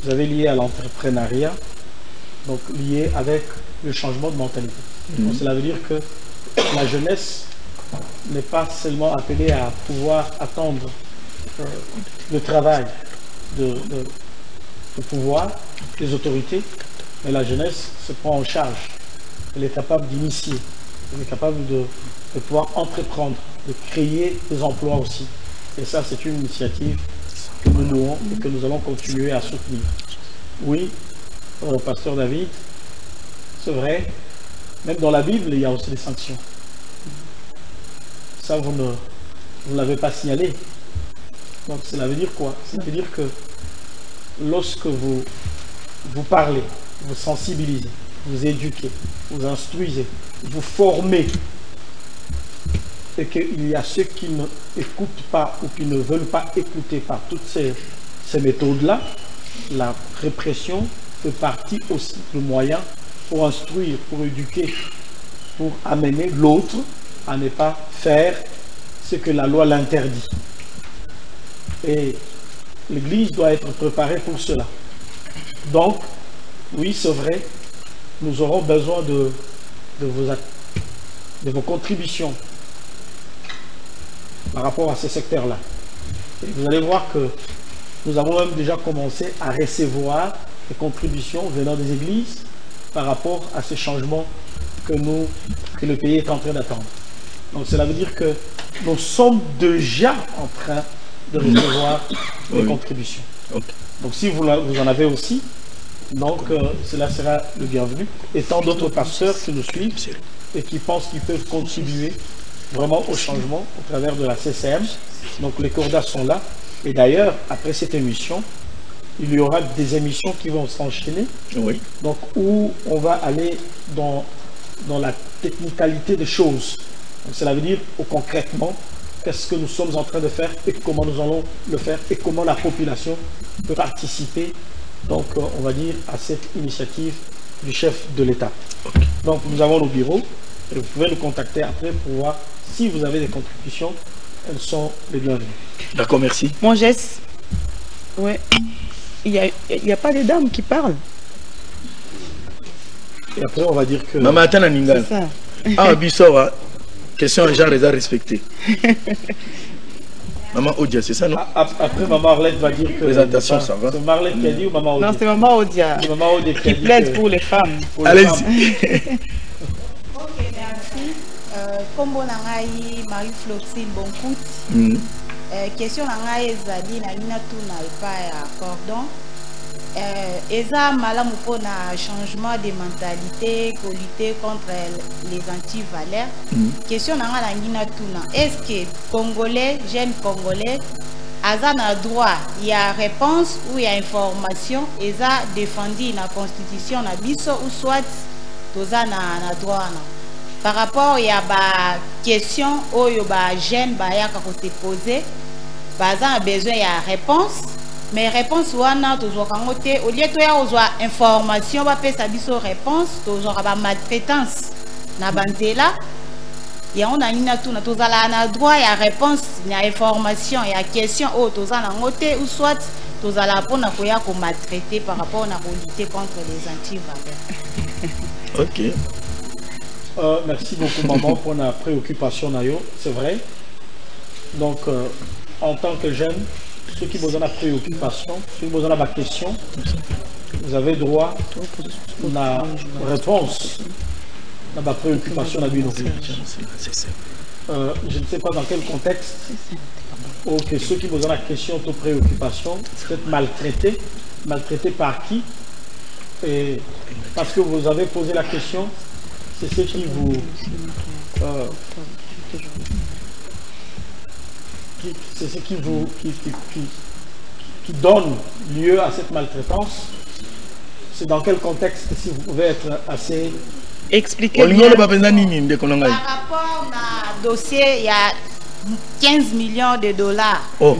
vous avez lié à l'entrepreneuriat, donc lié avec le changement de mentalité. Donc cela veut dire que la jeunesse n'est pas seulement appelée à pouvoir attendre le travail de pouvoir, des autorités, mais la jeunesse se prend en charge. Elle est capable d'initier, elle est capable de pouvoir entreprendre, de créer des emplois aussi. Et ça, c'est une initiative que nous louons et que nous allons continuer à soutenir. Oui, pasteur David, c'est vrai, même dans la Bible, il y a aussi des sanctions. Ça, vous ne l'avez pas signalé. Donc, cela veut dire quoi? Ça veut dire que lorsque vous parlez, vous sensibilisez, vous éduquez, vous instruisez, vous formez et qu'il y a ceux qui ne écoutent pas ou qui ne veulent pas écouter par toutes ces méthodes-là, la répression fait partie aussi du moyen pour instruire, pour éduquer, pour amener l'autre à ne pas faire ce que la loi l'interdit. Et l'Église doit être préparée pour cela. Donc, oui, c'est vrai, nous aurons besoin de vos contributions par rapport à ces secteurs-là. Et vous allez voir que nous avons même déjà commencé à recevoir des contributions venant des églises par rapport à ces changements que le pays est en train d'attendre. Donc cela veut dire que nous sommes déjà en train de recevoir des contributions. Donc si vous en avez aussi, donc cela sera le bienvenu. Et tant d'autres pasteurs qui nous suivent et qui pensent qu'ils peuvent contribuer vraiment au changement au travers de la CCM. Donc les cordats sont là. Et d'ailleurs, après cette émission, il y aura des émissions qui vont s'enchaîner. Oui. Donc où on va aller dans la technicalité des choses. Donc, cela veut dire concrètement qu'est-ce que nous sommes en train de faire et comment nous allons le faire et comment la population peut participer, donc on va dire, à cette initiative du chef de l'État. Okay. Donc nous avons nos bureaux et vous pouvez nous contacter après pour voir si vous avez des contributions, elles sont les bienvenues. D'accord, merci. Mon geste, ouais, il n'y a pas de dames qui parlent. Et après on va dire que... Maman Atana Ningal. C'est ça. Ah, Bissora, question en genre les a respectées. Maman Odia, c'est ça, non? Après, Maman Arlette va dire que... Présentation, ça va. C'est Marlette qui a dit ou Maman Odia? Non, c'est Maman Odia. C'est Maman Odia qui plaide pour les femmes. Allez-y. Ok, merci. Combo Nangaï, Marie-Floxine Boncout. Question Nangaï Zadi, Nalina Touna et pas à Cordon. Eza malamu pour na changement de mentalité pour lutter contre les anti-valeurs. Question nanga na ngina tuna. Est-ce que Congolais, jeunes Congolais, aza na droit, il y a réponse ou il y a information, eza défendu na constitution na biso ou soit toza na droit na. Par rapport il y a ba question oyo ba jeune ba ya ka te poser, baza a besoin il y a réponse. Mais réponse wana toujours quand côté au lieu de avoir information va faire sa biso réponse toujours ba maltraitance na bandela et on a une tout na tozala na droit il y a réponse il y a information il y a question au tozala côté ou soit tozala pona koya ko maltraiter par rapport na lutter contre les anti-valeurs. OK. Merci beaucoup maman pour la préoccupation nayo, c'est vrai. Donc en tant que jeune, ceux qui vous ont la préoccupation, ceux qui vous ont la question, vous avez droit à la réponse à la préoccupation. Je ne sais pas dans quel contexte, ou que ceux qui vous ont la question de préoccupation, peut-être maltraités par qui? Et parce que vous avez posé la question, c'est ce qui vous... c'est ce qui vous qui donne lieu à cette maltraitance. C'est dans quel contexte, si vous pouvez être assez... Expliquez bien. Par rapport à dossier, il y a 15 millions de dollars. Oh,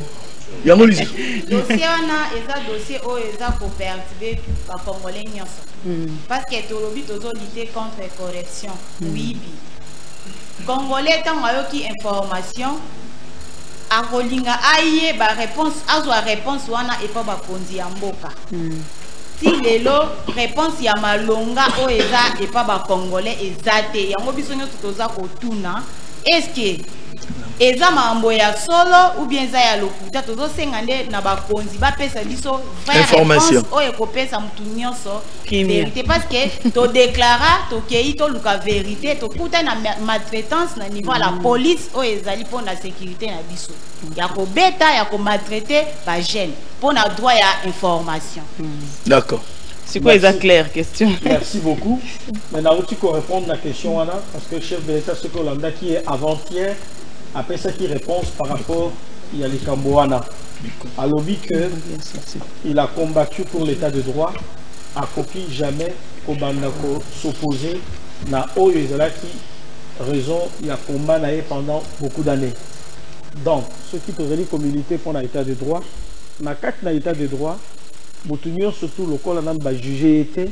il y a un dossier. Dossier, on a un dossier où ils ont coopératif par Congolais. Parce que tout le but est de lutter contre la corruption. Oui, Congolais, tant qu'il y a information, a rolinga aye ba réponse azwa réponse wana et pas ba konzi ya mboka. Si lelo réponse ya malonga o eza et pas ba congolais ezate yango biso nyo toza ko tuna est-ce que eza mambo ya solo ou bien za ya lokuta tozo senga nde na ba konzi ba pesa biso vraie information o e ko pesa mutu nyonso vérité parce que to déclara to kei to luka vérité to kuta na maltraitance na niveau la police o ezali pour la sécurité na biso ya ko beta ya ko maltraiter ba jeune pour na droit ya information. D'accord. C'est quoi les claires question? Merci beaucoup. Maintenant, tu peux répondre à la question Anna, parce que le chef de l'État Sokolanda qui est avant-hier après ça qui répond par rapport il y a les Cambouana. À l'objet que il a combattu pour l'état de droit, a copié jamais au Bandako s'opposer na Oyezala qui raison, il y a combat pendant beaucoup d'années. Donc, ceux qui peuvent communauté pour l'état de droit, dans l'état de droit, surtout le col a jugé été,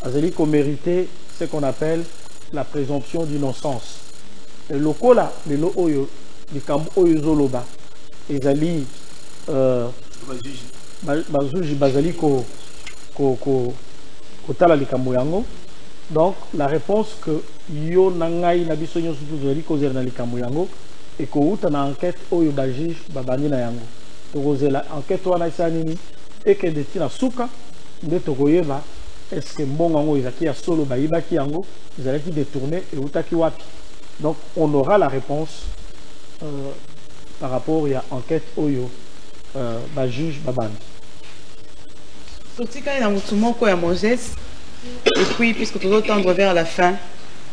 a mérité ce qu'on appelle la présomption d'innocence. Et le col a, le camp Oyozoloba, ils allaient bazali kotala likambo yango. Donc la réponse que yo nangai na biso nyoso tozali kozela na likambo yango et ko uta na enquête oyo ba juge babani na yango tokozela enquête wana isa nini et que deti na suka nde tokoyeba est-ce que mbongo yango ezaki ya solo bayibaki yango ezalaki détourné et utaki wapi. Donc on aura la réponse par rapport à enquête oyo ba juge babani. Sotika na mutumoko ya Moses. Et puis, puisque tout tendre vers la fin,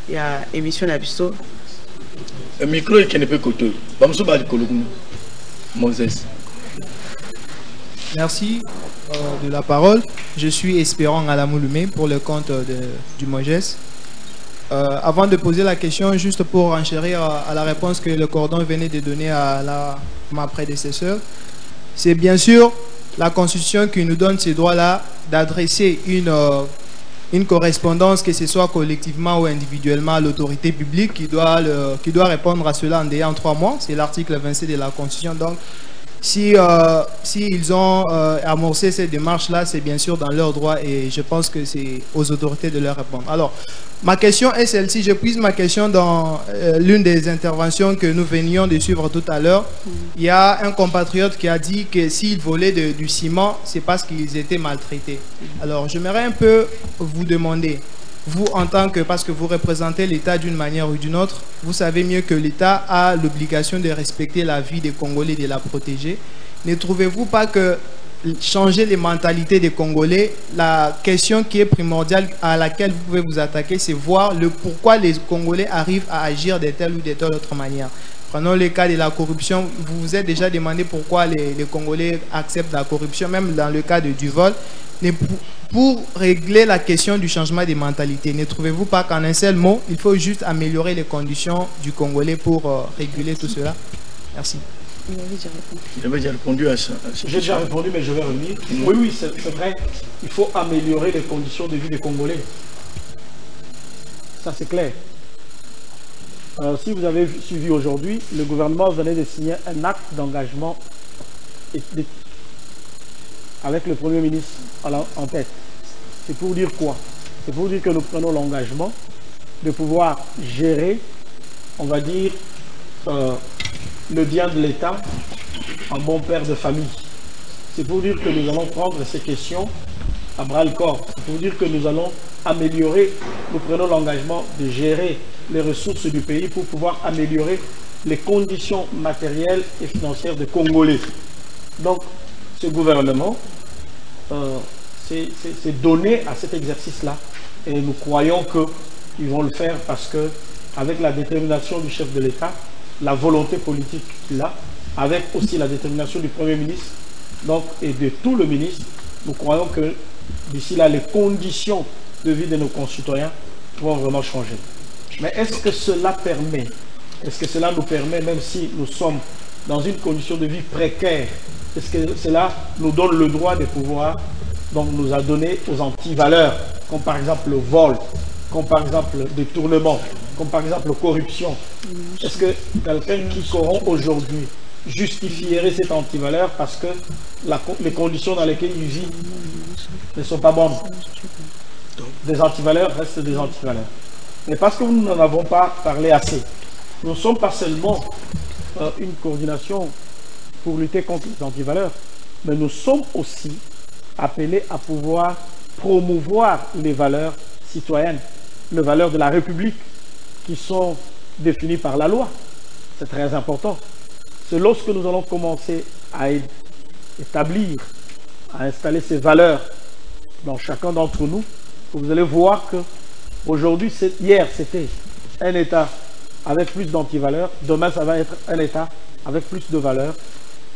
il y a émission d'Abisso. Le micro est qui ne peut côté. Moses. Merci de la parole. Je suis Espérant Alamoulumé pour le compte du Moses. Avant de poser la question, juste pour enchérir à la réponse que le cordon venait de donner à ma prédécesseur, c'est bien sûr la Constitution qui nous donne ces droits-là d'adresser une correspondance, que ce soit collectivement ou individuellement, à l'autorité publique qui doit répondre à cela en délai en 3 mois. C'est l'article 27 de la Constitution. Donc, si ils ont amorcé cette démarche-là, c'est bien sûr dans leur droit et je pense que c'est aux autorités de leur répondre. Alors, ma question est celle-ci. Je pose ma question dans l'une des interventions que nous venions de suivre tout à l'heure. Il y a un compatriote qui a dit que s'ils volaient du ciment, c'est parce qu'ils étaient maltraités. Alors, j'aimerais un peu vous demander, vous en tant que, parce que vous représentez l'État d'une manière ou d'une autre, vous savez mieux que l'État a l'obligation de respecter la vie des Congolais et de la protéger. Ne trouvez-vous pas que changer les mentalités des Congolais, la question qui est primordiale à laquelle vous pouvez vous attaquer, c'est voir pourquoi les Congolais arrivent à agir de telle ou de telle autre manière. Prenons le cas de la corruption. Vous vous êtes déjà demandé pourquoi les Congolais acceptent la corruption, même dans le cas du vol. Pour régler la question du changement des mentalités, ne trouvez-vous pas qu'en un seul mot, il faut juste améliorer les conditions du Congolais pour réguler tout cela? Merci. J'avais déjà répondu à ça. J'ai déjà répondu, mais je vais revenir. Oui, c'est vrai. Il faut améliorer les conditions de vie des Congolais. Ça, c'est clair. Alors, si vous avez suivi aujourd'hui, le gouvernement venait de signer un acte d'engagement avec le Premier ministre en tête. C'est pour dire quoi? C'est pour dire que nous prenons l'engagement de pouvoir gérer, on va dire, le bien de l'État en bon père de famille. C'est pour dire que nous allons prendre ces questions à bras-le-corps. C'est pour dire que nous allons améliorer, nous prenons l'engagement de gérer les ressources du pays pour pouvoir améliorer les conditions matérielles et financières des Congolais. Donc, ce gouvernement s'est donné à cet exercice-là et nous croyons qu'ils vont le faire parce que, avec la détermination du chef de l'État, la volonté politique qu'il a, avec aussi la détermination du Premier ministre donc, et de tout le ministre, nous croyons que d'ici là, les conditions de vie de nos concitoyens vont vraiment changer. Mais est-ce que cela permet, est-ce que cela nous permet, même si nous sommes dans une condition de vie précaire, est-ce que cela nous donne le droit de pouvoir donc, nous adonner aux antivaleurs, comme par exemple le vol, comme par exemple le détournement, comme par exemple la corruption? Est-ce que quelqu'un qui corrompt aujourd'hui justifierait cette antivaleur parce que les conditions dans lesquelles il vit ne sont pas bonnes? Des antivaleurs restent des antivaleurs. Mais parce que nous n'en avons pas parlé assez, nous ne sommes pas seulement une coordination pour lutter contre les antivaleurs, mais nous sommes aussi appelés à pouvoir promouvoir les valeurs citoyennes, les valeurs de la République qui sont définies par la loi. C'est très important. C'est lorsque nous allons commencer à établir, à installer ces valeurs dans chacun d'entre nous, que vous allez voir que aujourd'hui, hier c'était un État avec plus d'antivaleurs, demain ça va être un État avec plus de valeurs.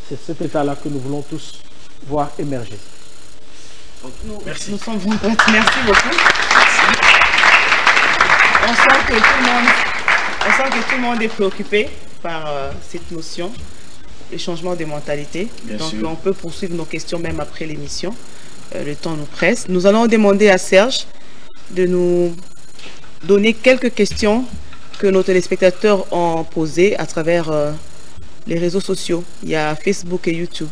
C'est cet État-là que nous voulons tous voir émerger. Merci. Nous sommes prêts. Merci beaucoup. Merci. On sent que tout le monde On sent que tout le monde est préoccupé par cette notion, le changement de mentalité. Donc on peut poursuivre nos questions même après l'émission. Le temps nous presse. Nous allons demander à Serge de nous donner quelques questions que nos téléspectateurs ont posées à travers les réseaux sociaux. Il y a Facebook et YouTube.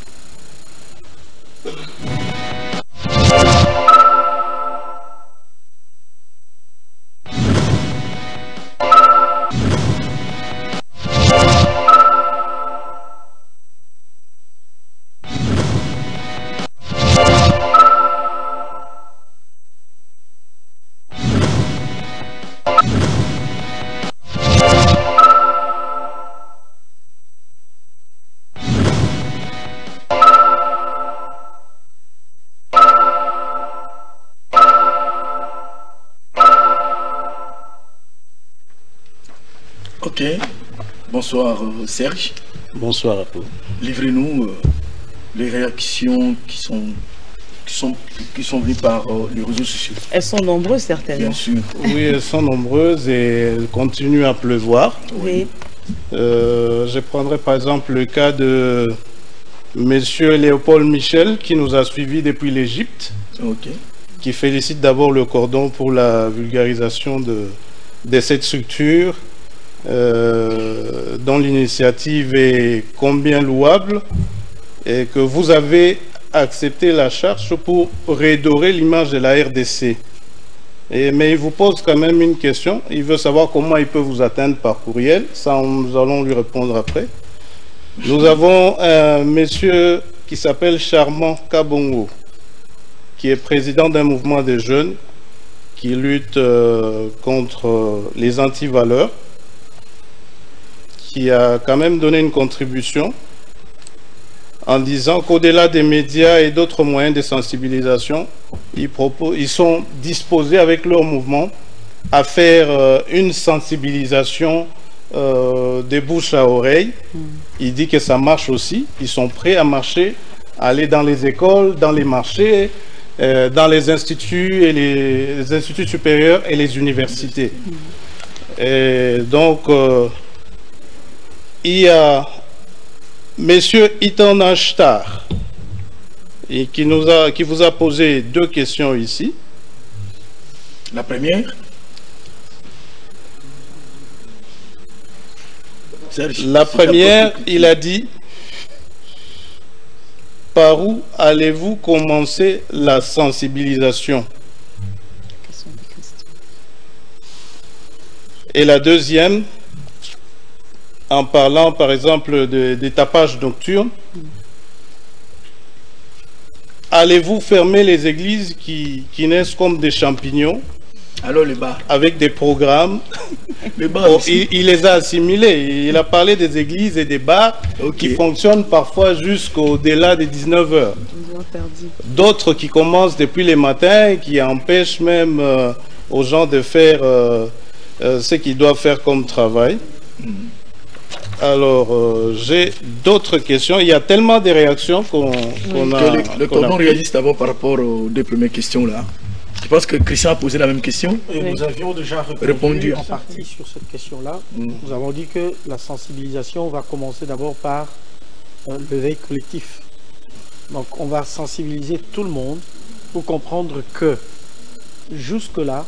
Ok, bonsoir Serge. Bonsoir à vous. Livrez-nous les réactions qui sont venues par les réseaux sociaux. Elles sont nombreuses certainement. Bien sûr. Oui, elles sont nombreuses et elles continuent à pleuvoir. Oui. Je prendrai par exemple le cas de Monsieur Léopold Michel qui nous a suivis depuis l'Égypte. Ok. Qui félicite d'abord le cordon pour la vulgarisation de cette structure. Dont l'initiative est combien louable et que vous avez accepté la charge pour redorer l'image de la RDC. Mais il vous pose quand même une question. Il veut savoir comment il peut vous atteindre par courriel. Ça, nous allons lui répondre après. Nous avons un monsieur qui s'appelle Charmant Kabongo, qui est président d'un mouvement de jeunes qui lutte contre les antivaleurs, qui a quand même donné une contribution en disant qu'au-delà des médias et d'autres moyens de sensibilisation, ils sont disposés avec leur mouvement à faire une sensibilisation de bouche à oreille. Il dit que ça marche aussi. Ils sont prêts à marcher, à aller dans les écoles, dans les marchés, dans les instituts et les instituts supérieurs et les universités. Et donc, il y a M. Itan Ashtar qui vous a posé deux questions ici. La première, il a dit: par où allez-vous commencer la sensibilisation? Et la deuxième, en parlant par exemple des tapages nocturnes, allez-vous fermer les églises qui naissent comme des champignons? Alors les bars. Avec des programmes. Les bars il les a assimilés. Il a parlé des églises et des bars qui fonctionnent parfois jusqu'au-delà des 19h. D'autres qui commencent depuis les matins et qui empêchent même aux gens de faire ce qu'ils doivent faire comme travail. Alors, j'ai d'autres questions. Il y a tellement de réactions qu'on a... Le cordon réagisse d'abord par rapport aux deux premières questions là. Je pense que Christian a posé la même question. Et nous avions déjà répondu en partie sur cette question-là. Nous avons dit que la sensibilisation va commencer d'abord par le veille collectif. Donc, on va sensibiliser tout le monde pour comprendre que jusque-là,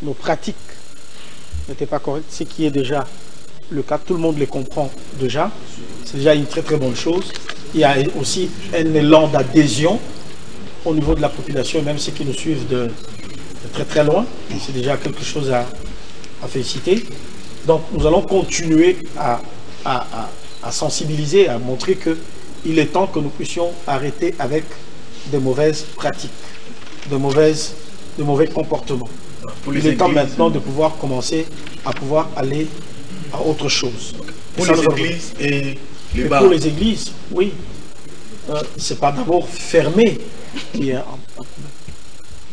nos pratiques n'étaient pas correctes, ce qui est déjà le cas, tout le monde les comprend déjà, c'est déjà une très très bonne chose. Il y a aussi un élan d'adhésion au niveau de la population, même ceux qui nous suivent de très très loin, c'est déjà quelque chose à féliciter. Donc nous allons continuer à sensibiliser, à montrer qu'il est temps que nous puissions arrêter avec de mauvaises pratiques, de mauvais comportements. Il est temps maintenant de pouvoir commencer à pouvoir aller à autre chose. Pour les églises et les bars. Pour les églises, oui. C'est pas d'abord fermé. Il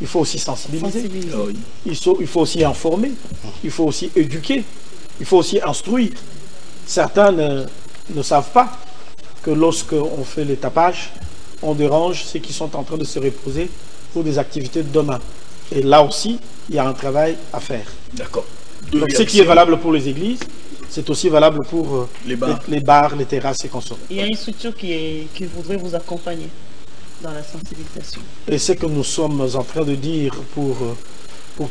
faut aussi sensibiliser. Il faut aussi informer. Il faut aussi éduquer. Il faut aussi instruire. Certains ne savent pas que lorsqu'on fait les tapages, on dérange ceux qui sont en train de se reposer pour des activités de demain. Et là aussi, il y a un travail à faire. D'accord. Donc ce qui est valable pour les églises, c'est aussi valable pour les bars, les terrasses et consorts. Il y a une structure qui voudrait vous accompagner dans la sensibilisation. Et ce que nous sommes en train de dire pour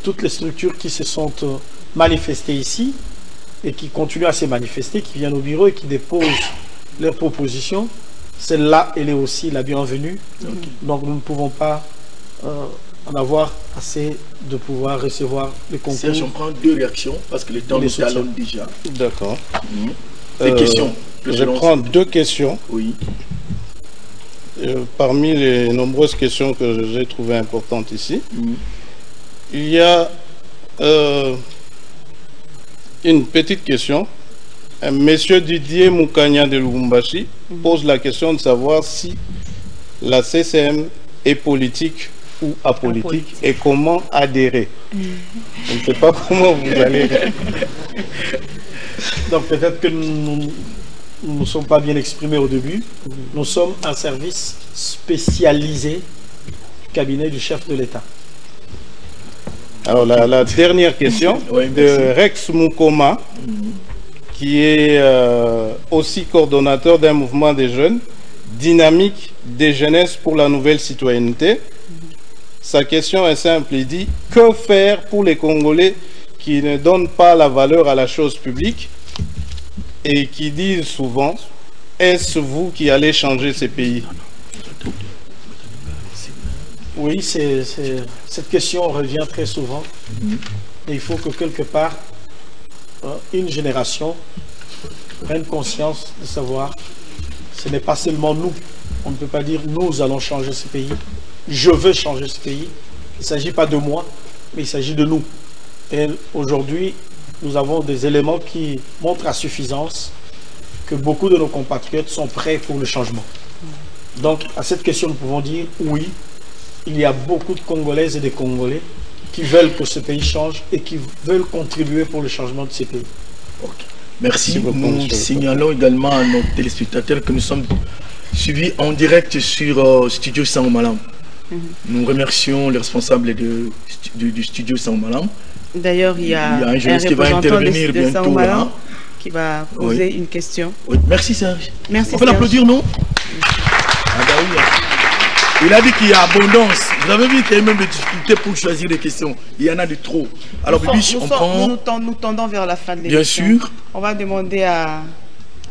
toutes les structures qui se sont manifestées ici et qui continuent à se manifester, qui viennent au bureau et qui déposent leurs propositions, celle-là, elle est aussi la bienvenue. Donc nous ne pouvons pas en avoir assez de pouvoir recevoir les concours. Serge, on prend 2 réactions parce que le temps nous talonne déjà. D'accord. Des questions. Je prends 2 questions. Oui. Parmi les nombreuses questions que j'ai trouvées importantes ici, il y a une petite question. Monsieur Didier Moukania de Lubumbashi pose la question de savoir si la CCM est politique ou apolitique et comment adhérer. Je ne sais pas comment vous allez. Donc peut-être que nous ne sommes pas bien exprimés au début. Nous sommes un service spécialisé du cabinet du chef de l'État. Alors la dernière question de Rex Moukoma, qui est aussi coordonnateur d'un mouvement des jeunes, dynamique des jeunesses pour la nouvelle citoyenneté. Sa question est simple, il dit « Que faire pour les Congolais qui ne donnent pas la valeur à la chose publique et qui disent souvent « Est-ce vous qui allez changer ces pays ?» Oui, cette question revient très souvent. Et il faut que quelque part, une génération prenne conscience de savoir ce n'est pas seulement nous. On ne peut pas dire nous allons changer ce pays. Je veux changer ce pays. Il ne s'agit pas de moi, mais il s'agit de nous. Et aujourd'hui, nous avons des éléments qui montrent à suffisance que beaucoup de nos compatriotes sont prêts pour le changement. Donc, à cette question, nous pouvons dire oui, il y a beaucoup de Congolaises et de Congolais qui veulent que ce pays change et qui veulent contribuer pour le changement de ces pays. Merci. Nous signalons également à nos téléspectateurs que nous sommes suivis en direct sur Studio Sangomalam. Nous remercions les responsables du Studio Sangomalam. D'ailleurs, il y a un journaliste qui va intervenir bientôt là, qui va poser une question. Oui. Merci Serge. Merci. On peut l'applaudir, non? Ah bah oui. Il a dit qu'il y a abondance. Vous avez vu qu'il y a même des difficultés pour choisir les questions. Il y en a de trop. Alors, nous tendons vers la fin de l'émission. Bien sûr. On va demander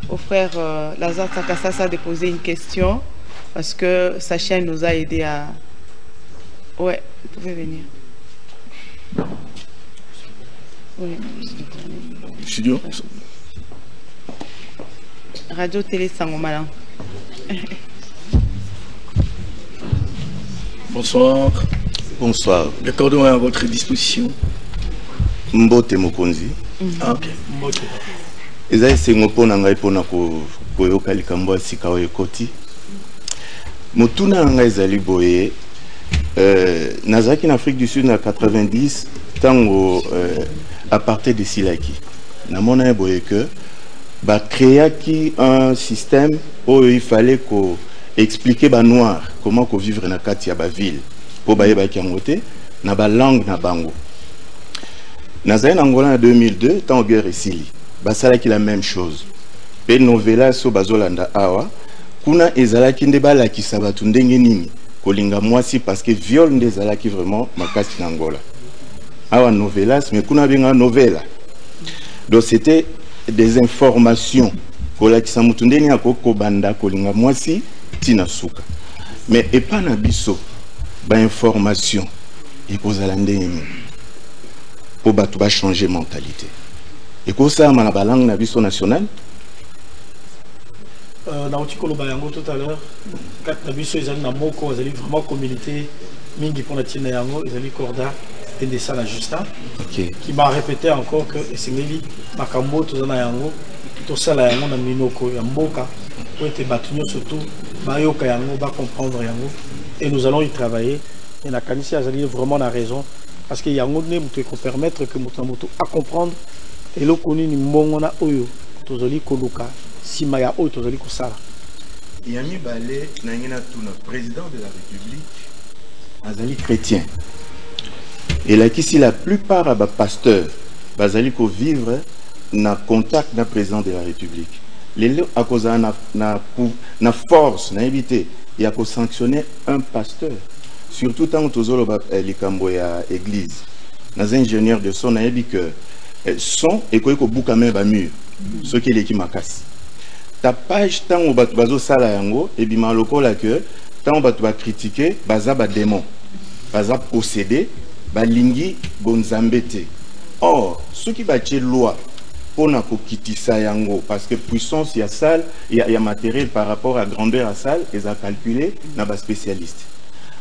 au frère Lazare Takassassa de poser une question parce que sa chaîne nous a aidé à... Ouais, vous pouvez venir. Oui. Studio. Radio Télé Sangomalam. Bonsoir. Bonsoir. Le cordon est à votre disposition. Mbote Mokonzi. Ah, ok. Eza sengo pona ngai pona koyoka likambo ya sika oyo ekoti. Motuna ngai ezali boye nazalaki na Afrique du Sud na 90 tango apartheid esilaki. Namona boye que ba créaki un système où il fallait ko expliquer ba noir comment ko vivre na kati ya ba ville po ba yeba ki yangote na ba langue na bango. Nazali na Angola en 2002 tant guerre esili basalaki la même chose. Pe novela so bazolanda awa kuna ezalaki nde balakisa batu ndenge nini kolinga mwasi parce que viol nde ezalaki vraiment makasi na Angola. Awa novelas mais kuna benga novela. Donc c'était des informations kolakisa mutu ndeni akoko banda kolinga mwasi tina suka. Mais epa na biso ba information ekozala ndenge pour batu ba changer mentalité. Et quoi ça na ba langue na biso nationale? Na utikolo bayango tout à l'heure, kat na biso ezali na moko ezali vraiment communauté mingi pour la tina yango ezali corda et de ça la Justin. OK. Qui m'a répété encore que esengeli makambo tozana yango to sala yango na minoko ya mboka pour être battu surtout bayoka yango ba comprendre yango et nous allons y travailler et la kanisi azali vraiment la raison parce que yango ne peut permettre que mutu à comprendre et le koni ni mbongo na oyo tozali koluka sima ya oyo tozali kosala. Yami Balé nangina tuna président de la République azali chrétien. Et là, ici, la plupart des pasteurs, bazali ko vivre na contact na président de la République. Lelo à cause na force na éviter il y a ko sanctionner un pasteur, surtout tant tozolo ba likambo ya église. Nas ingénieurs de son na ebi que son et ko buka même ba mur. Ce qui est l'équipe makasi. Ta page tant au bazo sala yango et bima lokola que tant on va critiquer baza ba démon. Baza possédé ba lingi gonzambete. Or, ce qui va être loi pour na kokitisa yango parce que puissance ya salle il y a matériel par rapport à grandeur à salle et à calculer na ba spécialiste.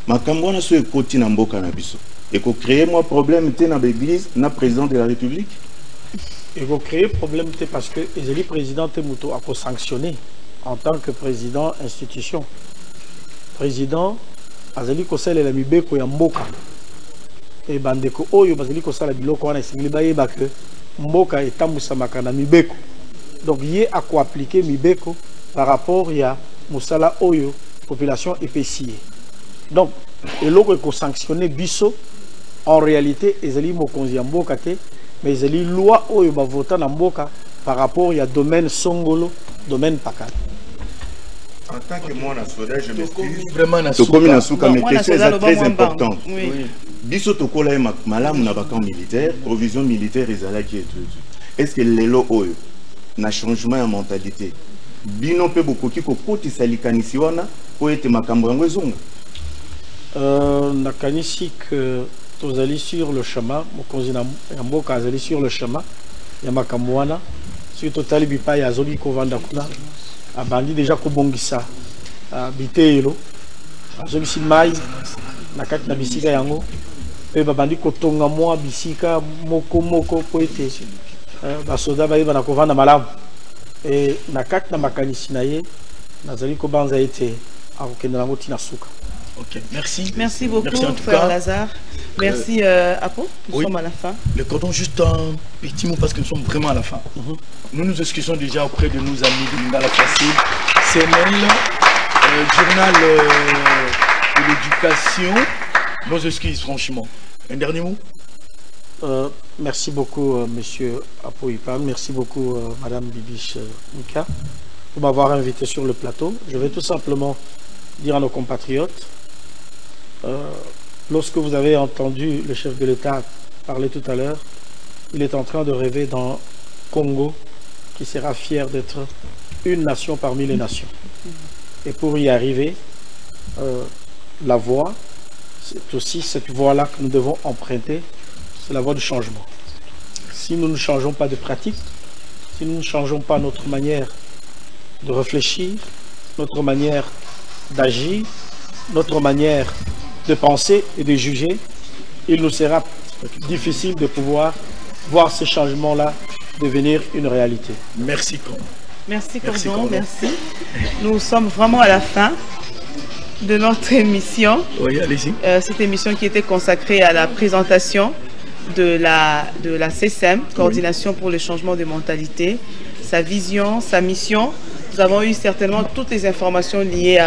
Makambo na so ekoti na mboka na biso. Et ko créer moi problème té na l'église na président de la République. Et ko créer problème té parce que les président té muto a ko sanctionné en tant que président institution. Président azali ko sala la mibeko ya mboka. Et bandeko oyo bazali ko sala biloko wana singli baye ba que mboka etambusamaka na mibeko. Donc yé a ko appliquer mibeko par rapport ya musala oyo population épicier. Donc eloko ko sanctionner biso en réalité ezali mokonzi ya mboka te mais ezali loi oyo ba vota na mboka par rapport ya domaine songolo domaine pakala. En tant que moi, je m'excuse. Vraiment, mais question est très importante. Biso tokola malam na bakan militaire, provision militaire ezalaki et tout. Est-ce que lelo oyo na changement de mentalité? Bino pe bokoki ko koti salikanisi wana po ete makambo yango ezonga. Na kanisi que tozali sur le chemin, mokonzi na mboka azali sur le chemin ya makambo wana. Si totali bipa ya zoli ko vanda kuna. Abandi déjà kobongisa bitelo azobisi mai na kati na bisika yango pe babandi kotonga mwa bisika moko po ete basoda baye bana kovanda malamu et na kati na makanisi na ye nazali kobanza ete akokende nango tina suka. Ok, merci. Merci beaucoup, merci en frère tout cas. Lazare. Merci, Apo. Nous sommes à la fin. Le cordon, juste un petit mot parce que nous sommes vraiment à la fin. Nous nous excusons déjà auprès de nos amis de Lingala Facile, CNL, journal de l'éducation. Nos excuses, franchement. Un dernier mot? Merci beaucoup, monsieur Apo Ipan. Merci beaucoup, madame Bibiche Mika, pour m'avoir invité sur le plateau. Je vais tout simplement dire à nos compatriotes, lorsque vous avez entendu le chef de l'État parler tout à l'heure, il est en train de rêver d'un Congo qui sera fier d'être une nation parmi les nations. Et pour y arriver, la voie, c'est aussi cette voie-là que nous devons emprunter, c'est la voie du changement. Si nous ne changeons pas de pratique, si nous ne changeons pas notre manière de réfléchir, notre manière d'agir, notre manière de penser et de juger, il nous sera difficile de pouvoir voir ces changements-là devenir une réalité. Merci, Cordon. Merci, Cordon. Merci. Nous sommes vraiment à la fin de notre émission. Oui, allez-y. Cette émission qui était consacrée à la présentation de la CSM, Coordination pour le changement de mentalité, sa vision, sa mission. Nous avons eu certainement toutes les informations liées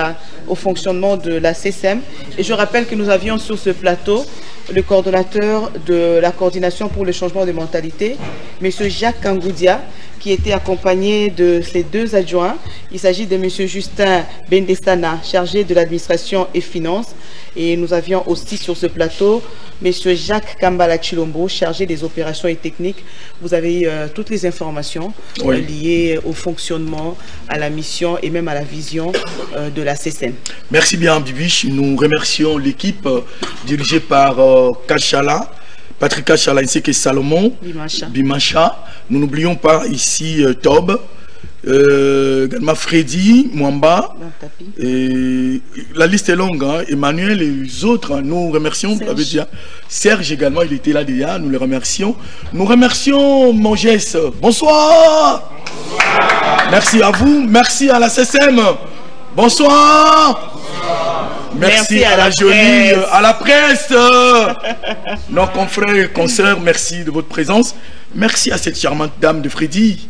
au fonctionnement de la CSM. Et je rappelle que nous avions sur ce plateau le coordonnateur de la coordination pour le changement de mentalité, M. Jacques Kangoudia, qui était accompagné de ses deux adjoints. Il s'agit de M. Justin Bendestana, chargé de l'administration et finances. Et nous avions aussi sur ce plateau M. Jacques Kambala Chilombo, chargé des opérations et techniques. Vous avez eu toutes les informations liées au fonctionnement, à la mission et même à la vision de la CSM. Merci bien, Bibiche. Nous remercions l'équipe dirigée par Kachala, Patrick Kachala ainsi que Salomon Bimacha. Nous n'oublions pas ici Tob, également Freddy, Mwamba. Et la liste est longue, hein. Emmanuel et les autres. Nous remercions Serge également, il était là déjà. Nous le remercions. Nous remercions Mongès. Bonsoir. Merci à vous. Merci à la CSM. Bonsoir. Merci à la jolie, à la presse, nos confrères et consoeurs, merci de votre présence. Merci à cette charmante dame de Freddy.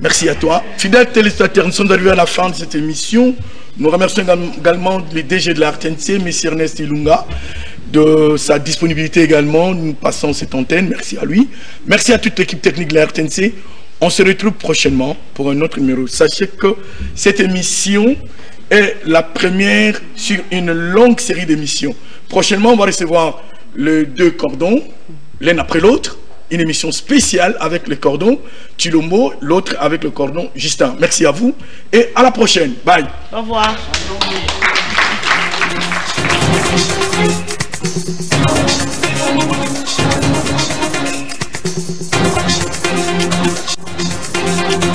Merci à toi. Fidèles téléspectateurs, nous sommes arrivés à la fin de cette émission. Nous remercions également les DG de la RTNC, M. Ernest Ilunga, de sa disponibilité également. Nous passons cette antenne. Merci à lui. Merci à toute l'équipe technique de la RTNC. On se retrouve prochainement pour un autre numéro. Sachez que cette émission est la première sur une longue série d'émissions. Prochainement, on va recevoir les 2 cordons, l'un après l'autre. Une émission spéciale avec le cordon Chilombo, l'autre avec le cordon Justin. Merci à vous et à la prochaine. Bye. Au revoir.